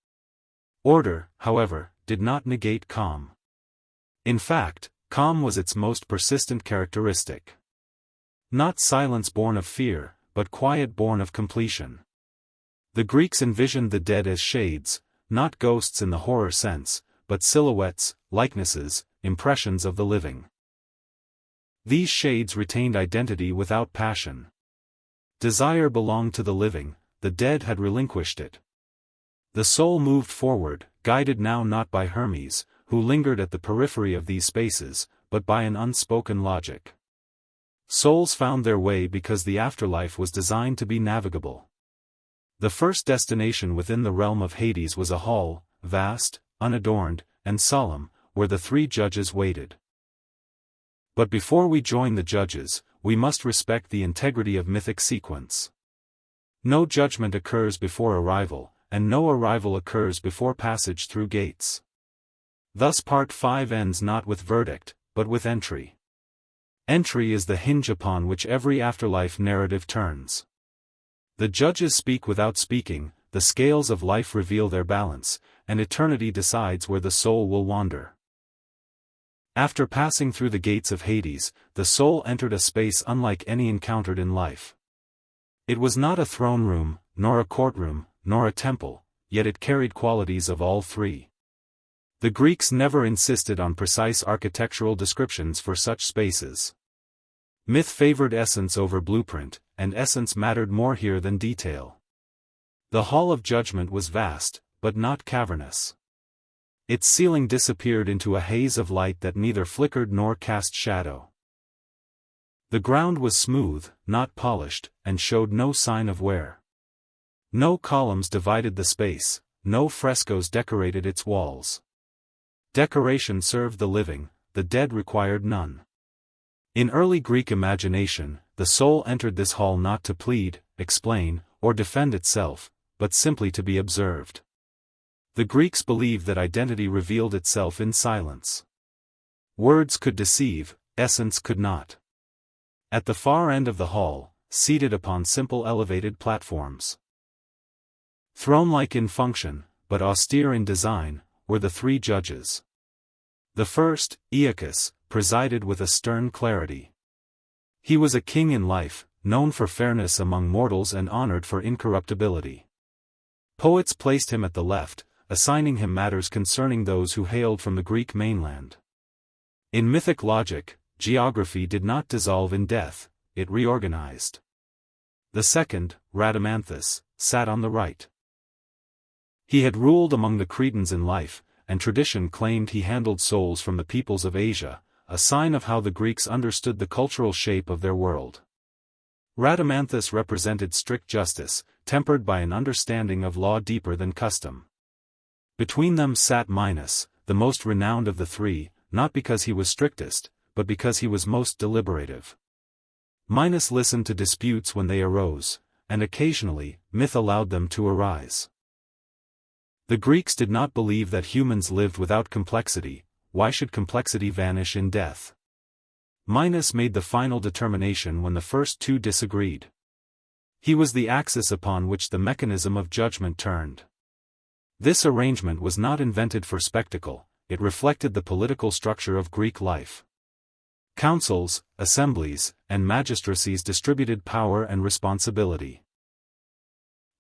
Order, however, did not negate calm. In fact, calm was its most persistent characteristic. Not silence born of fear, but quiet born of completion. The Greeks envisioned the dead as shades, not ghosts in the horror sense, but silhouettes, likenesses, impressions of the living. These shades retained identity without passion. Desire belonged to the living, the dead had relinquished it. The soul moved forward, guided now not by Hermes, who lingered at the periphery of these spaces, but by an unspoken logic. Souls found their way because the afterlife was designed to be navigable. The first destination within the realm of Hades was a hall, vast, unadorned, and solemn, where the three judges waited. But before we join the judges, we must respect the integrity of mythic sequence. No judgment occurs before arrival, and no arrival occurs before passage through gates. Thus Part 5 ends not with verdict, but with entry. Entry is the hinge upon which every afterlife narrative turns. The judges speak without speaking, the scales of life reveal their balance, and eternity decides where the soul will wander. After passing through the gates of Hades, the soul entered a space unlike any encountered in life. It was not a throne room, nor a courtroom, nor a temple, yet it carried qualities of all three. The Greeks never insisted on precise architectural descriptions for such spaces. Myth favored essence over blueprint, and essence mattered more here than detail. The Hall of Judgment was vast, but not cavernous. Its ceiling disappeared into a haze of light that neither flickered nor cast shadow. The ground was smooth, not polished, and showed no sign of wear. No columns divided the space, no frescoes decorated its walls. Decoration served the living, the dead required none. In early Greek imagination, the soul entered this hall not to plead, explain, or defend itself, but simply to be observed. The Greeks believed that identity revealed itself in silence. Words could deceive, essence could not. At the far end of the hall, seated upon simple elevated platforms, throne-like in function, but austere in design, were the three judges. The first, Aeacus, presided with a stern clarity. He was a king in life, known for fairness among mortals and honored for incorruptibility. Poets placed him at the left, assigning him matters concerning those who hailed from the Greek mainland. In mythic logic, geography did not dissolve in death, it reorganized. The second, Rhadamanthus, sat on the right. He had ruled among the Cretans in life, and tradition claimed he handled souls from the peoples of Asia, a sign of how the Greeks understood the cultural shape of their world. Rhadamanthus represented strict justice, tempered by an understanding of law deeper than custom. Between them sat Minos, the most renowned of the three, not because he was strictest, but because he was most deliberative. Minos listened to disputes when they arose, and occasionally, myth allowed them to arise. The Greeks did not believe that humans lived without complexity. Why should complexity vanish in death? Minos made the final determination when the first two disagreed. He was the axis upon which the mechanism of judgment turned. This arrangement was not invented for spectacle, it reflected the political structure of Greek life. Councils, assemblies, and magistracies distributed power and responsibility.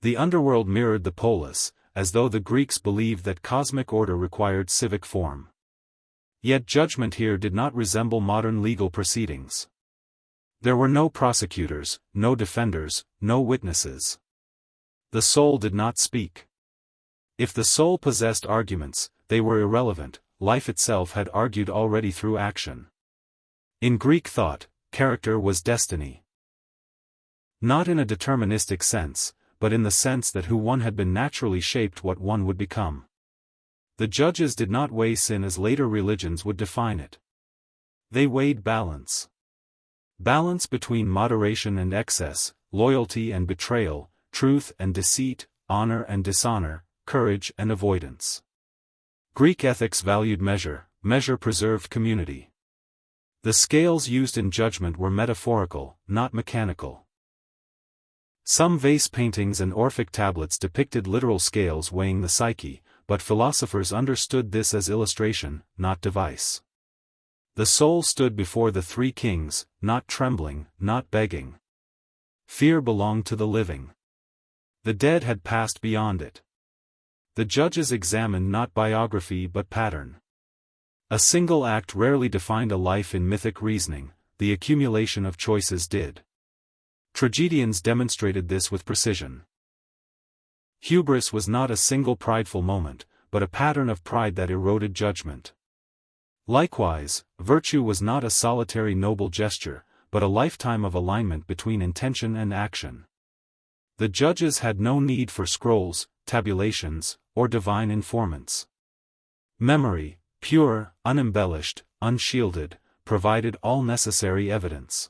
The underworld mirrored the polis, as though the Greeks believed that cosmic order required civic form. Yet judgment here did not resemble modern legal proceedings. There were no prosecutors, no defenders, no witnesses. The soul did not speak. If the soul possessed arguments, they were irrelevant, life itself had argued already through action. In Greek thought, character was destiny. Not in a deterministic sense, but in the sense that who one had been naturally shaped what one would become. The judges did not weigh sin as later religions would define it. They weighed balance. Balance between moderation and excess, loyalty and betrayal, truth and deceit, honor and dishonor, courage and avoidance. Greek ethics valued measure, measure preserved community. The scales used in judgment were metaphorical, not mechanical. Some vase paintings and Orphic tablets depicted literal scales weighing the psyche, but philosophers understood this as illustration, not device. The soul stood before the three kings, not trembling, not begging. Fear belonged to the living. The dead had passed beyond it. The judges examined not biography but pattern. A single act rarely defined a life in mythic reasoning, the accumulation of choices did. Tragedians demonstrated this with precision. Hubris was not a single prideful moment, but a pattern of pride that eroded judgment. Likewise, virtue was not a solitary noble gesture, but a lifetime of alignment between intention and action. The judges had no need for scrolls, tabulations, or divine informants. Memory, pure, unembellished, unshielded, provided all necessary evidence.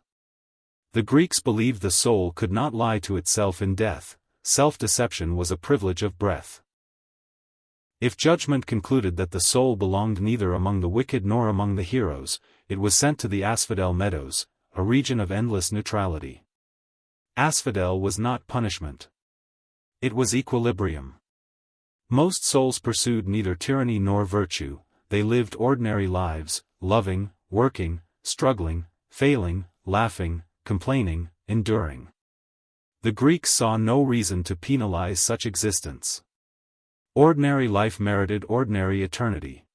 The Greeks believed the soul could not lie to itself in death. Self-deception was a privilege of breath. If judgment concluded that the soul belonged neither among the wicked nor among the heroes, it was sent to the asphodel meadows, a region of endless neutrality. Asphodel was not punishment. It was equilibrium. Most souls pursued neither tyranny nor virtue, they lived ordinary lives, loving, working, struggling, failing, laughing, complaining, enduring. The Greeks saw no reason to penalize such existence. Ordinary life merited ordinary eternity.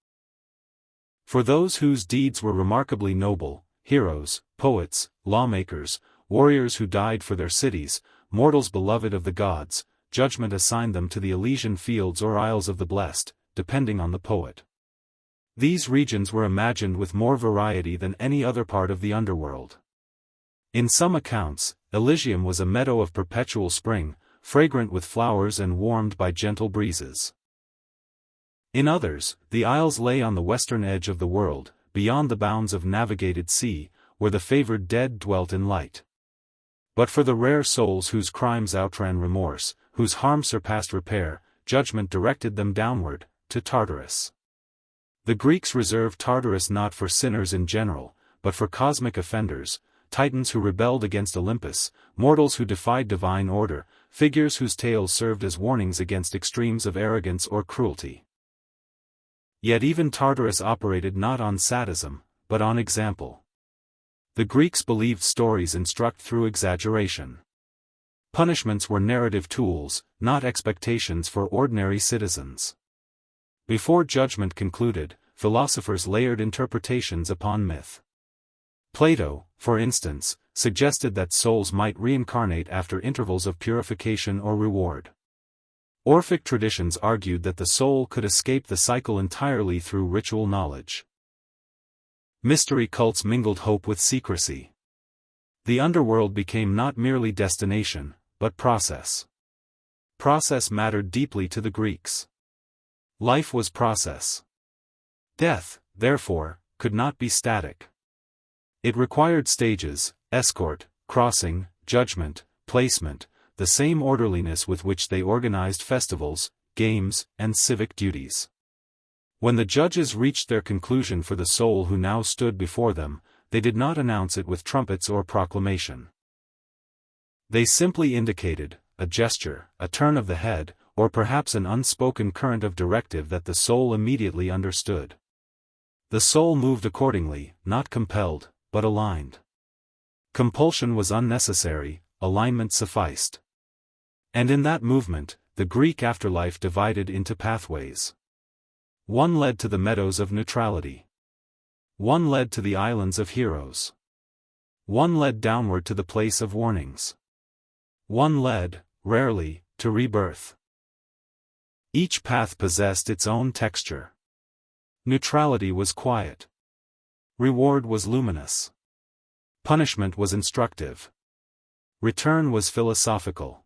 For those whose deeds were remarkably noble, heroes, poets, lawmakers, warriors who died for their cities, mortals beloved of the gods, judgment assigned them to the Elysian fields or Isles of the Blessed, depending on the poet. These regions were imagined with more variety than any other part of the underworld. In some accounts, Elysium was a meadow of perpetual spring, fragrant with flowers and warmed by gentle breezes. In others, the isles lay on the western edge of the world, beyond the bounds of navigated sea, where the favored dead dwelt in light. But for the rare souls whose crimes outran remorse, whose harm surpassed repair, judgment directed them downward, to Tartarus. The Greeks reserved Tartarus not for sinners in general, but for cosmic offenders, titans who rebelled against Olympus, mortals who defied divine order, figures whose tales served as warnings against extremes of arrogance or cruelty. Yet even Tartarus operated not on sadism, but on example. The Greeks believed stories instruct through exaggeration. Punishments were narrative tools, not expectations for ordinary citizens. Before judgment concluded, philosophers layered interpretations upon myth. Plato, for instance, suggested that souls might reincarnate after intervals of purification or reward. Orphic traditions argued that the soul could escape the cycle entirely through ritual knowledge. Mystery cults mingled hope with secrecy. The underworld became not merely destination, but process. Process mattered deeply to the Greeks. Life was process. Death, therefore, could not be static. It required stages, escort, crossing, judgment, placement, the same orderliness with which they organized festivals, games, and civic duties. When the judges reached their conclusion for the soul who now stood before them, they did not announce it with trumpets or proclamation. They simply indicated, a gesture, a turn of the head, or perhaps an unspoken current of directive that the soul immediately understood. The soul moved accordingly, not compelled, but aligned. Compulsion was unnecessary, alignment sufficed. And in that movement, the Greek afterlife divided into pathways. One led to the meadows of neutrality. One led to the islands of heroes. One led downward to the place of warnings. One led, rarely, to rebirth. Each path possessed its own texture. Neutrality was quiet. Reward was luminous. Punishment was instructive. Return was philosophical.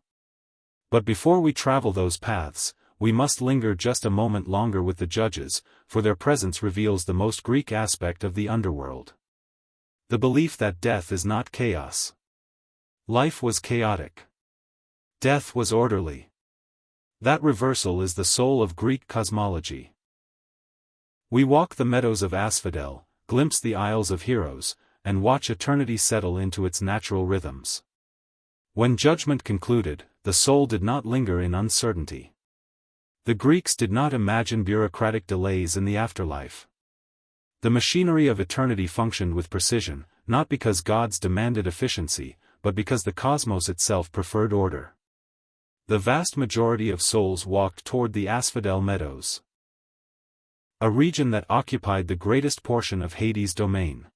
But before we travel those paths, we must linger just a moment longer with the judges, for their presence reveals the most Greek aspect of the underworld. The belief that death is not chaos. Life was chaotic. Death was orderly. That reversal is the soul of Greek cosmology. We walk the meadows of asphodel, glimpse the isles of heroes, and watch eternity settle into its natural rhythms. When judgment concluded, the soul did not linger in uncertainty. The Greeks did not imagine bureaucratic delays in the afterlife. The machinery of eternity functioned with precision, not because gods demanded efficiency, but because the cosmos itself preferred order. The vast majority of souls walked toward the asphodel meadows, a region that occupied the greatest portion of Hades' domain.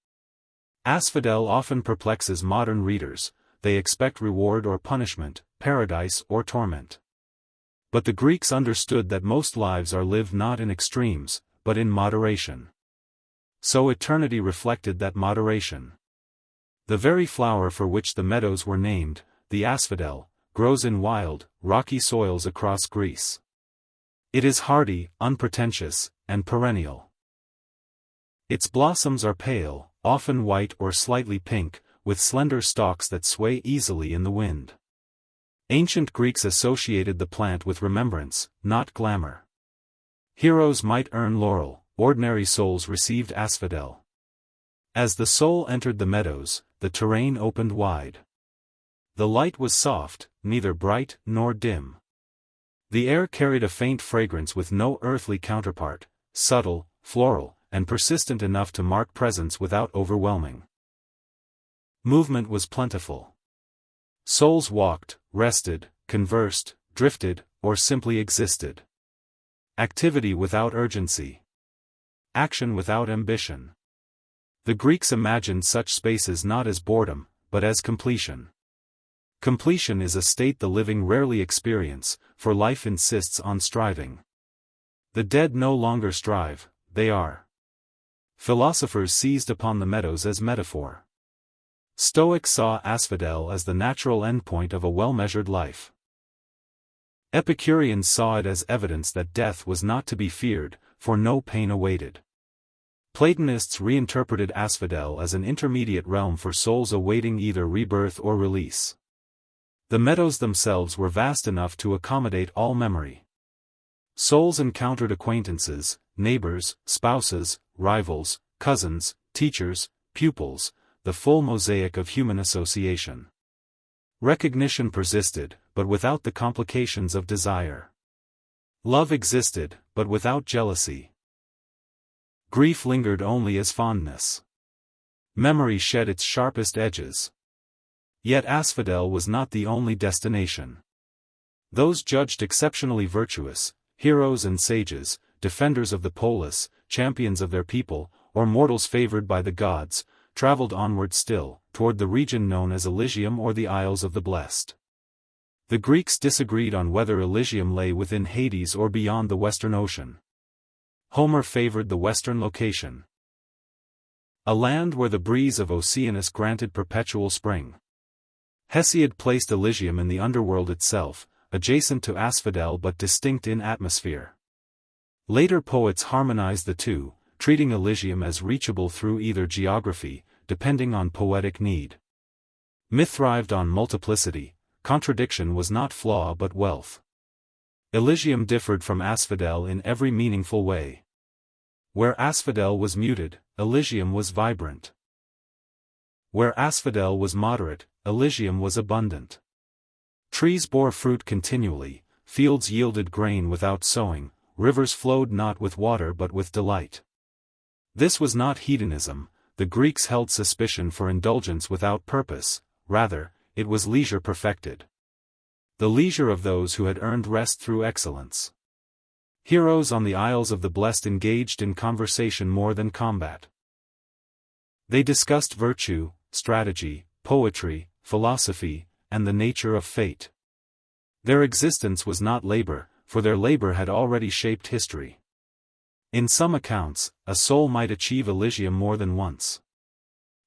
Asphodel often perplexes modern readers. They expect reward or punishment, paradise or torment. But the Greeks understood that most lives are lived not in extremes, but in moderation. So eternity reflected that moderation. The very flower for which the meadows were named, the asphodel, grows in wild, rocky soils across Greece. It is hardy, unpretentious, and perennial. Its blossoms are pale, often white or slightly pink, with slender stalks that sway easily in the wind. Ancient Greeks associated the plant with remembrance, not glamour. Heroes might earn laurel, ordinary souls received asphodel. As the soul entered the meadows, the terrain opened wide. The light was soft, neither bright nor dim. The air carried a faint fragrance with no earthly counterpart, subtle, floral, and persistent enough to mark presence without overwhelming. Movement was plentiful. Souls walked, rested, conversed, drifted, or simply existed. Activity without urgency. Action without ambition. The Greeks imagined such spaces not as boredom, but as completion. Completion is a state the living rarely experience, for life insists on striving. The dead no longer strive, they are. Philosophers seized upon the meadows as metaphor. Stoics saw asphodel as the natural endpoint of a well-measured life. Epicureans saw it as evidence that death was not to be feared, for no pain awaited. Platonists reinterpreted asphodel as an intermediate realm for souls awaiting either rebirth or release. The meadows themselves were vast enough to accommodate all memory. Souls encountered acquaintances, neighbors, spouses, rivals, cousins, teachers, pupils, the full mosaic of human association. Recognition persisted, but without the complications of desire. Love existed, but without jealousy. Grief lingered only as fondness. Memory shed its sharpest edges. Yet asphodel was not the only destination. Those judged exceptionally virtuous, heroes and sages, defenders of the polis, champions of their people, or mortals favored by the gods, traveled onward still, toward the region known as Elysium or the Isles of the Blessed. The Greeks disagreed on whether Elysium lay within Hades or beyond the Western Ocean. Homer favored the western location. A land where the breeze of Oceanus granted perpetual spring. Hesiod placed Elysium in the underworld itself, adjacent to asphodel but distinct in atmosphere. Later poets harmonized the two, treating Elysium as reachable through either geography, depending on poetic need. Myth thrived on multiplicity, contradiction was not flaw but wealth. Elysium differed from asphodel in every meaningful way. Where asphodel was muted, Elysium was vibrant. Where asphodel was moderate, Elysium was abundant. Trees bore fruit continually, fields yielded grain without sowing, rivers flowed not with water but with delight. This was not hedonism, the Greeks held suspicion for indulgence without purpose, rather, it was leisure perfected. The leisure of those who had earned rest through excellence. Heroes on the Isles of the Blessed engaged in conversation more than combat. They discussed virtue, strategy, poetry, philosophy, and the nature of fate. Their existence was not labor, for their labor had already shaped history. In some accounts, a soul might achieve Elysium more than once.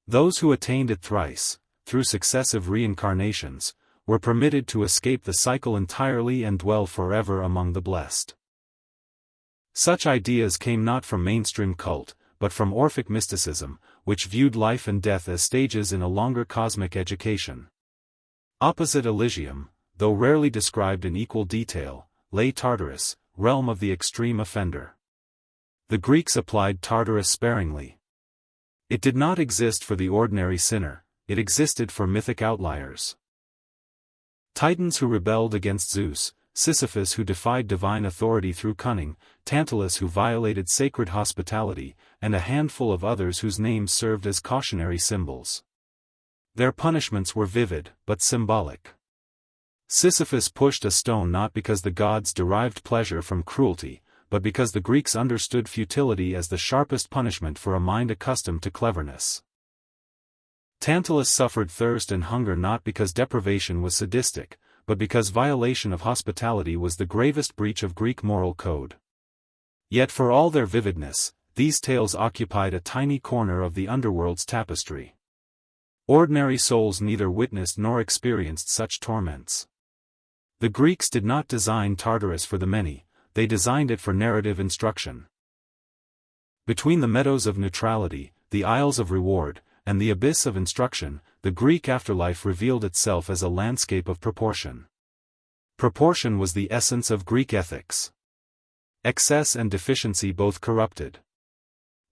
Those who attained it thrice, through successive reincarnations, were permitted to escape the cycle entirely and dwell forever among the blessed. Such ideas came not from mainstream cult, but from Orphic mysticism, which viewed life and death as stages in a longer cosmic education. Opposite Elysium, though rarely described in equal detail, lay Tartarus, realm of the extreme offender. The Greeks applied Tartarus sparingly. It did not exist for the ordinary sinner, it existed for mythic outliers. Titans who rebelled against Zeus, Sisyphus who defied divine authority through cunning, Tantalus who violated sacred hospitality, and a handful of others whose names served as cautionary symbols. Their punishments were vivid, but symbolic. Sisyphus pushed a stone not because the gods derived pleasure from cruelty, but because the Greeks understood futility as the sharpest punishment for a mind accustomed to cleverness. Tantalus suffered thirst and hunger not because deprivation was sadistic, but because violation of hospitality was the gravest breach of Greek moral code. Yet for all their vividness, these tales occupied a tiny corner of the underworld's tapestry. Ordinary souls neither witnessed nor experienced such torments. The Greeks did not design Tartarus for the many, they designed it for narrative instruction. Between the meadows of neutrality, the isles of reward, and the abyss of instruction, the Greek afterlife revealed itself as a landscape of proportion. Proportion was the essence of Greek ethics. Excess and deficiency both corrupted.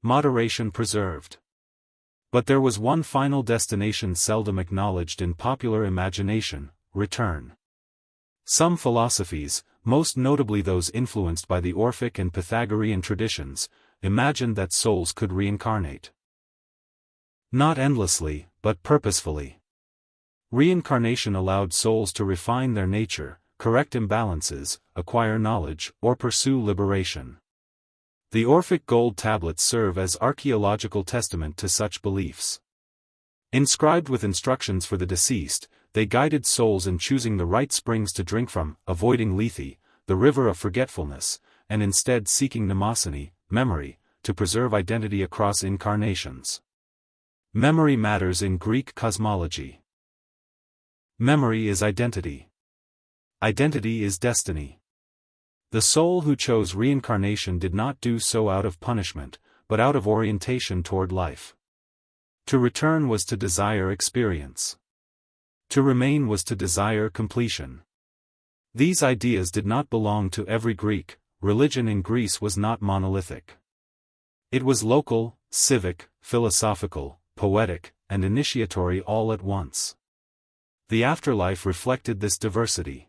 Moderation preserved. But there was one final destination seldom acknowledged in popular imagination: return. Some philosophies, most notably those influenced by the Orphic and Pythagorean traditions, imagined that souls could reincarnate. Not endlessly, but purposefully. Reincarnation allowed souls to refine their nature, correct imbalances, acquire knowledge, or pursue liberation. The Orphic gold tablets serve as archaeological testament to such beliefs. Inscribed with instructions for the deceased, they guided souls in choosing the right springs to drink from, avoiding Lethe, the river of forgetfulness, and instead seeking mnemosony, memory, to preserve identity across incarnations. Memory matters in Greek cosmology. Memory is identity. Identity is destiny. The soul who chose reincarnation did not do so out of punishment, but out of orientation toward life. To return was to desire experience. To remain was to desire completion. These ideas did not belong to every Greek. Religion in Greece was not monolithic. It was local, civic, philosophical, poetic, and initiatory all at once. The afterlife reflected this diversity.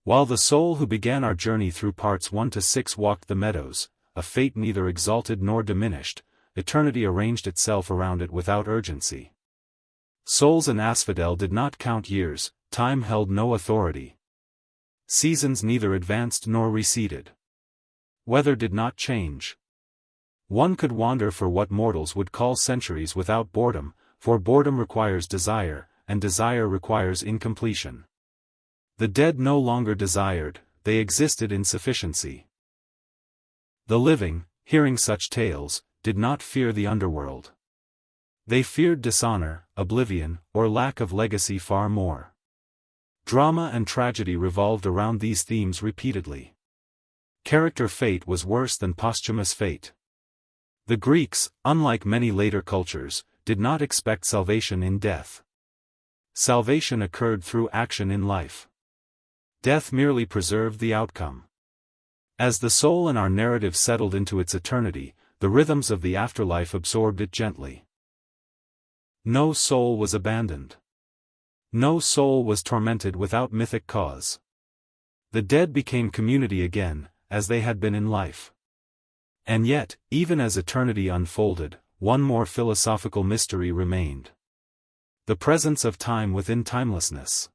While the soul who began our journey through parts 1 to 6 walked the meadows, a fate neither exalted nor diminished, eternity arranged itself around it without urgency. Souls in asphodel did not count years, time held no authority. Seasons neither advanced nor receded. Weather did not change. One could wander for what mortals would call centuries without boredom, for boredom requires desire, and desire requires incompletion. The dead no longer desired, they existed in sufficiency. The living, hearing such tales, did not fear the underworld. They feared dishonor, oblivion, or lack of legacy far more. Drama and tragedy revolved around these themes repeatedly. Character fate was worse than posthumous fate. The Greeks, unlike many later cultures, did not expect salvation in death. Salvation occurred through action in life. Death merely preserved the outcome. As the soul in our narrative settled into its eternity, the rhythms of the afterlife absorbed it gently. No soul was abandoned. No soul was tormented without mythic cause. The dead became community again, as they had been in life. And yet, even as eternity unfolded, one more philosophical mystery remained. The presence of time within timelessness.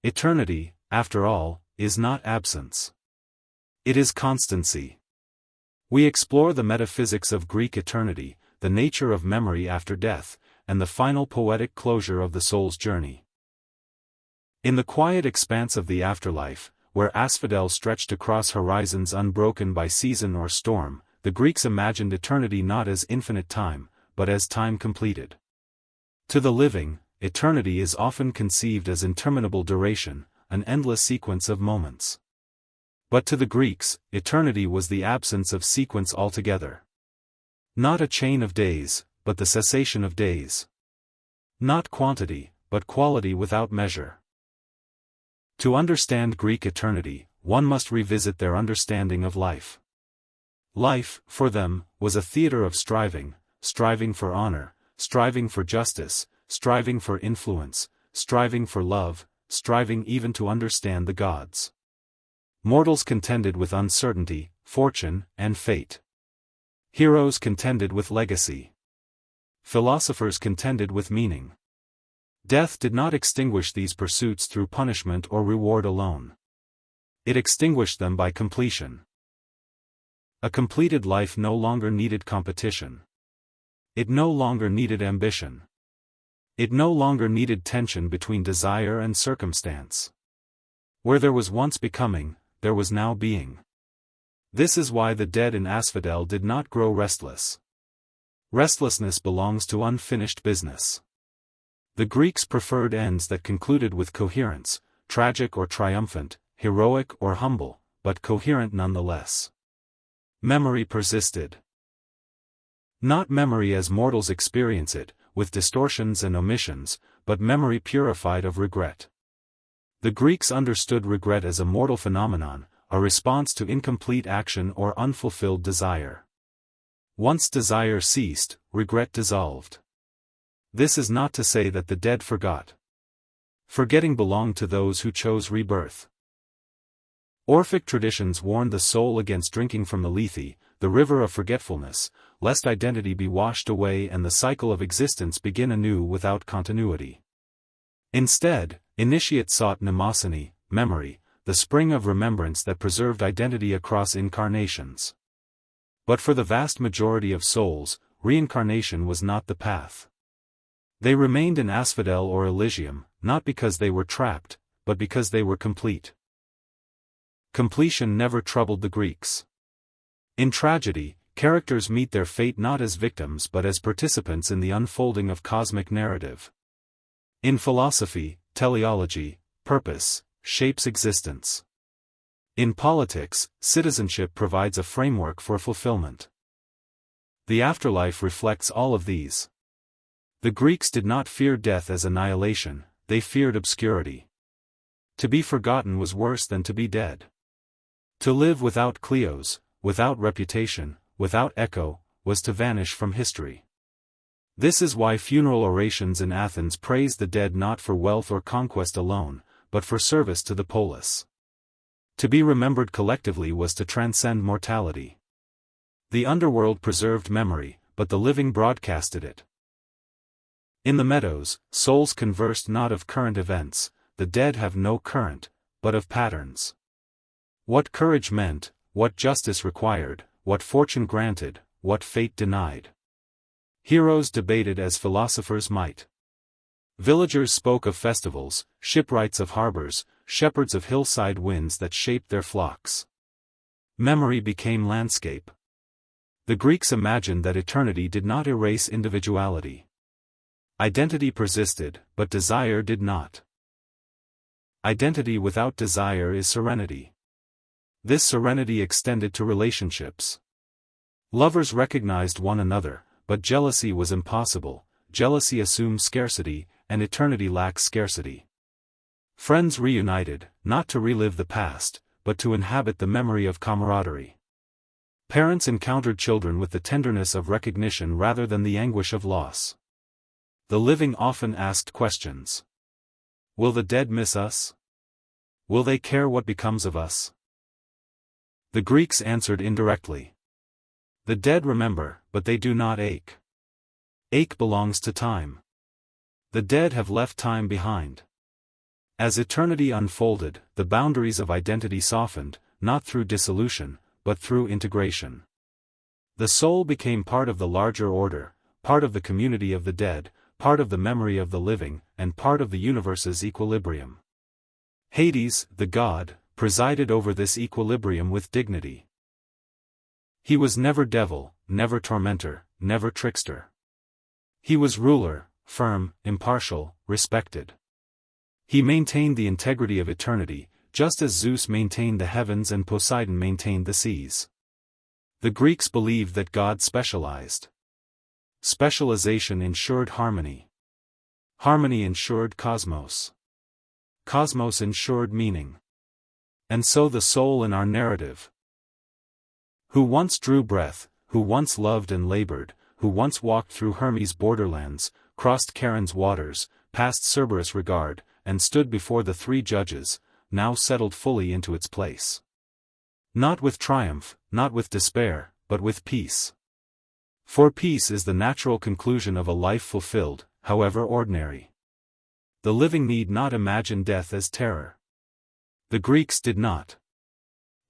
Eternity, after all, is not absence. It is constancy. We explore the metaphysics of Greek eternity, the nature of memory after death, and the final poetic closure of the soul's journey. In the quiet expanse of the afterlife, where asphodel stretched across horizons unbroken by season or storm, the Greeks imagined eternity not as infinite time, but as time completed. To the living, eternity is often conceived as interminable duration, an endless sequence of moments. But to the Greeks, eternity was the absence of sequence altogether. Not a chain of days, but the cessation of days. Not quantity, but quality without measure. To understand Greek eternity, one must revisit their understanding of life. Life, for them, was a theater of striving, striving for honor, striving for justice, striving for influence, striving for love, striving even to understand the gods. Mortals contended with uncertainty, fortune, and fate. Heroes contended with legacy. Philosophers contended with meaning. Death did not extinguish these pursuits through punishment or reward alone. It extinguished them by completion. A completed life no longer needed competition. It no longer needed ambition. It no longer needed tension between desire and circumstance. Where there was once becoming, there was now being. This is why the dead in Asphodel did not grow restless. Restlessness belongs to unfinished business. The Greeks preferred ends that concluded with coherence, tragic or triumphant, heroic or humble, but coherent nonetheless. Memory persisted. Not memory as mortals experience it, with distortions and omissions, but memory purified of regret. The Greeks understood regret as a mortal phenomenon, a response to incomplete action or unfulfilled desire. Once desire ceased, regret dissolved. This is not to say that the dead forgot. Forgetting belonged to those who chose rebirth. Orphic traditions warned the soul against drinking from the Lethe, the river of forgetfulness, lest identity be washed away and the cycle of existence begin anew without continuity. Instead, initiates sought mnemosyne, memory, the spring of remembrance that preserved identity across incarnations. But for the vast majority of souls, reincarnation was not the path. They remained in Asphodel or Elysium, not because they were trapped, but because they were complete. Completion never troubled the Greeks. In tragedy, characters meet their fate not as victims but as participants in the unfolding of cosmic narrative. In philosophy, teleology, purpose shapes existence. In politics, citizenship provides a framework for fulfillment. The afterlife reflects all of these. The Greeks did not fear death as annihilation, they feared obscurity. To be forgotten was worse than to be dead. To live without kleos, without reputation, without echo, was to vanish from history. This is why funeral orations in Athens praised the dead not for wealth or conquest alone, but for service to the polis. To be remembered collectively was to transcend mortality. The underworld preserved memory, but the living broadcasted it. In the meadows, souls conversed not of current events, the dead have no current, but of patterns. What courage meant, what justice required, what fortune granted, what fate denied. Heroes debated as philosophers might. Villagers spoke of festivals, shipwrights of harbors, shepherds of hillside winds that shaped their flocks. Memory became landscape. The Greeks imagined that eternity did not erase individuality. Identity persisted, but desire did not. Identity without desire is serenity. This serenity extended to relationships. Lovers recognized one another, but jealousy was impossible. Jealousy assumes scarcity, and eternity lacks scarcity. Friends reunited, not to relive the past, but to inhabit the memory of camaraderie. Parents encountered children with the tenderness of recognition rather than the anguish of loss. The living often asked questions. Will the dead miss us? Will they care what becomes of us? The Greeks answered indirectly. The dead remember, but they do not ache. Ache belongs to time. The dead have left time behind. As eternity unfolded, the boundaries of identity softened, not through dissolution, but through integration. The soul became part of the larger order, part of the community of the dead, part of the memory of the living, and part of the universe's equilibrium. Hades, the god, presided over this equilibrium with dignity. He was never devil, never tormentor, never trickster. He was ruler, firm, impartial, respected. He maintained the integrity of eternity, just as Zeus maintained the heavens and Poseidon maintained the seas. The Greeks believed that God specialized. Specialization ensured harmony. Harmony ensured cosmos. Cosmos ensured meaning. And so the soul in our narrative. Who once drew breath, who once loved and labored, who once walked through Hermes' borderlands, crossed Charon's waters, passed Cerberus' regard, and stood before the three judges, now settled fully into its place. Not with triumph, not with despair, but with peace. For peace is the natural conclusion of a life fulfilled, however ordinary. The living need not imagine death as terror. The Greeks did not.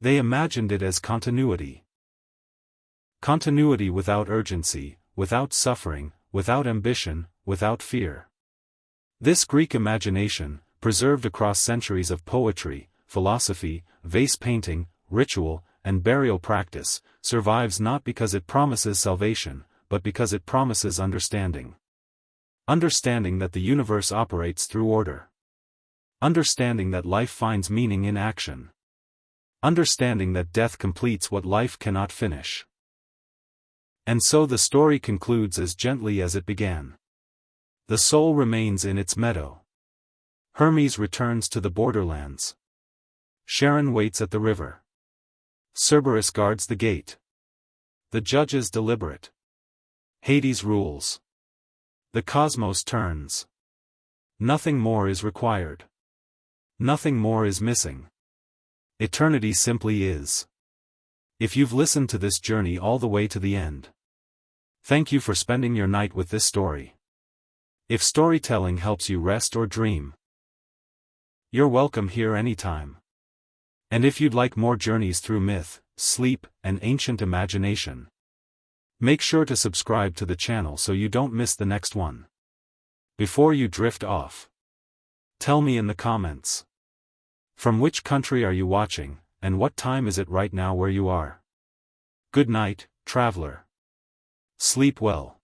They imagined it as continuity. Continuity without urgency, without suffering, without ambition, without fear. This Greek imagination, preserved across centuries of poetry, philosophy, vase painting, ritual, and burial practice, survives not because it promises salvation, but because it promises understanding. Understanding that the universe operates through order. Understanding that life finds meaning in action. Understanding that death completes what life cannot finish. And so the story concludes as gently as it began. The soul remains in its meadow. Hermes returns to the borderlands. Charon waits at the river. Cerberus guards the gate. The judges deliberate. Hades rules. The cosmos turns. Nothing more is required. Nothing more is missing. Eternity simply is. If you've listened to this journey all the way to the end, thank you for spending your night with this story. If storytelling helps you rest or dream, you're welcome here anytime. And if you'd like more journeys through myth, sleep, and ancient imagination, make sure to subscribe to the channel so you don't miss the next one. Before you drift off, tell me in the comments, from which country are you watching, and what time is it right now where you are? Good night, traveler. Sleep well.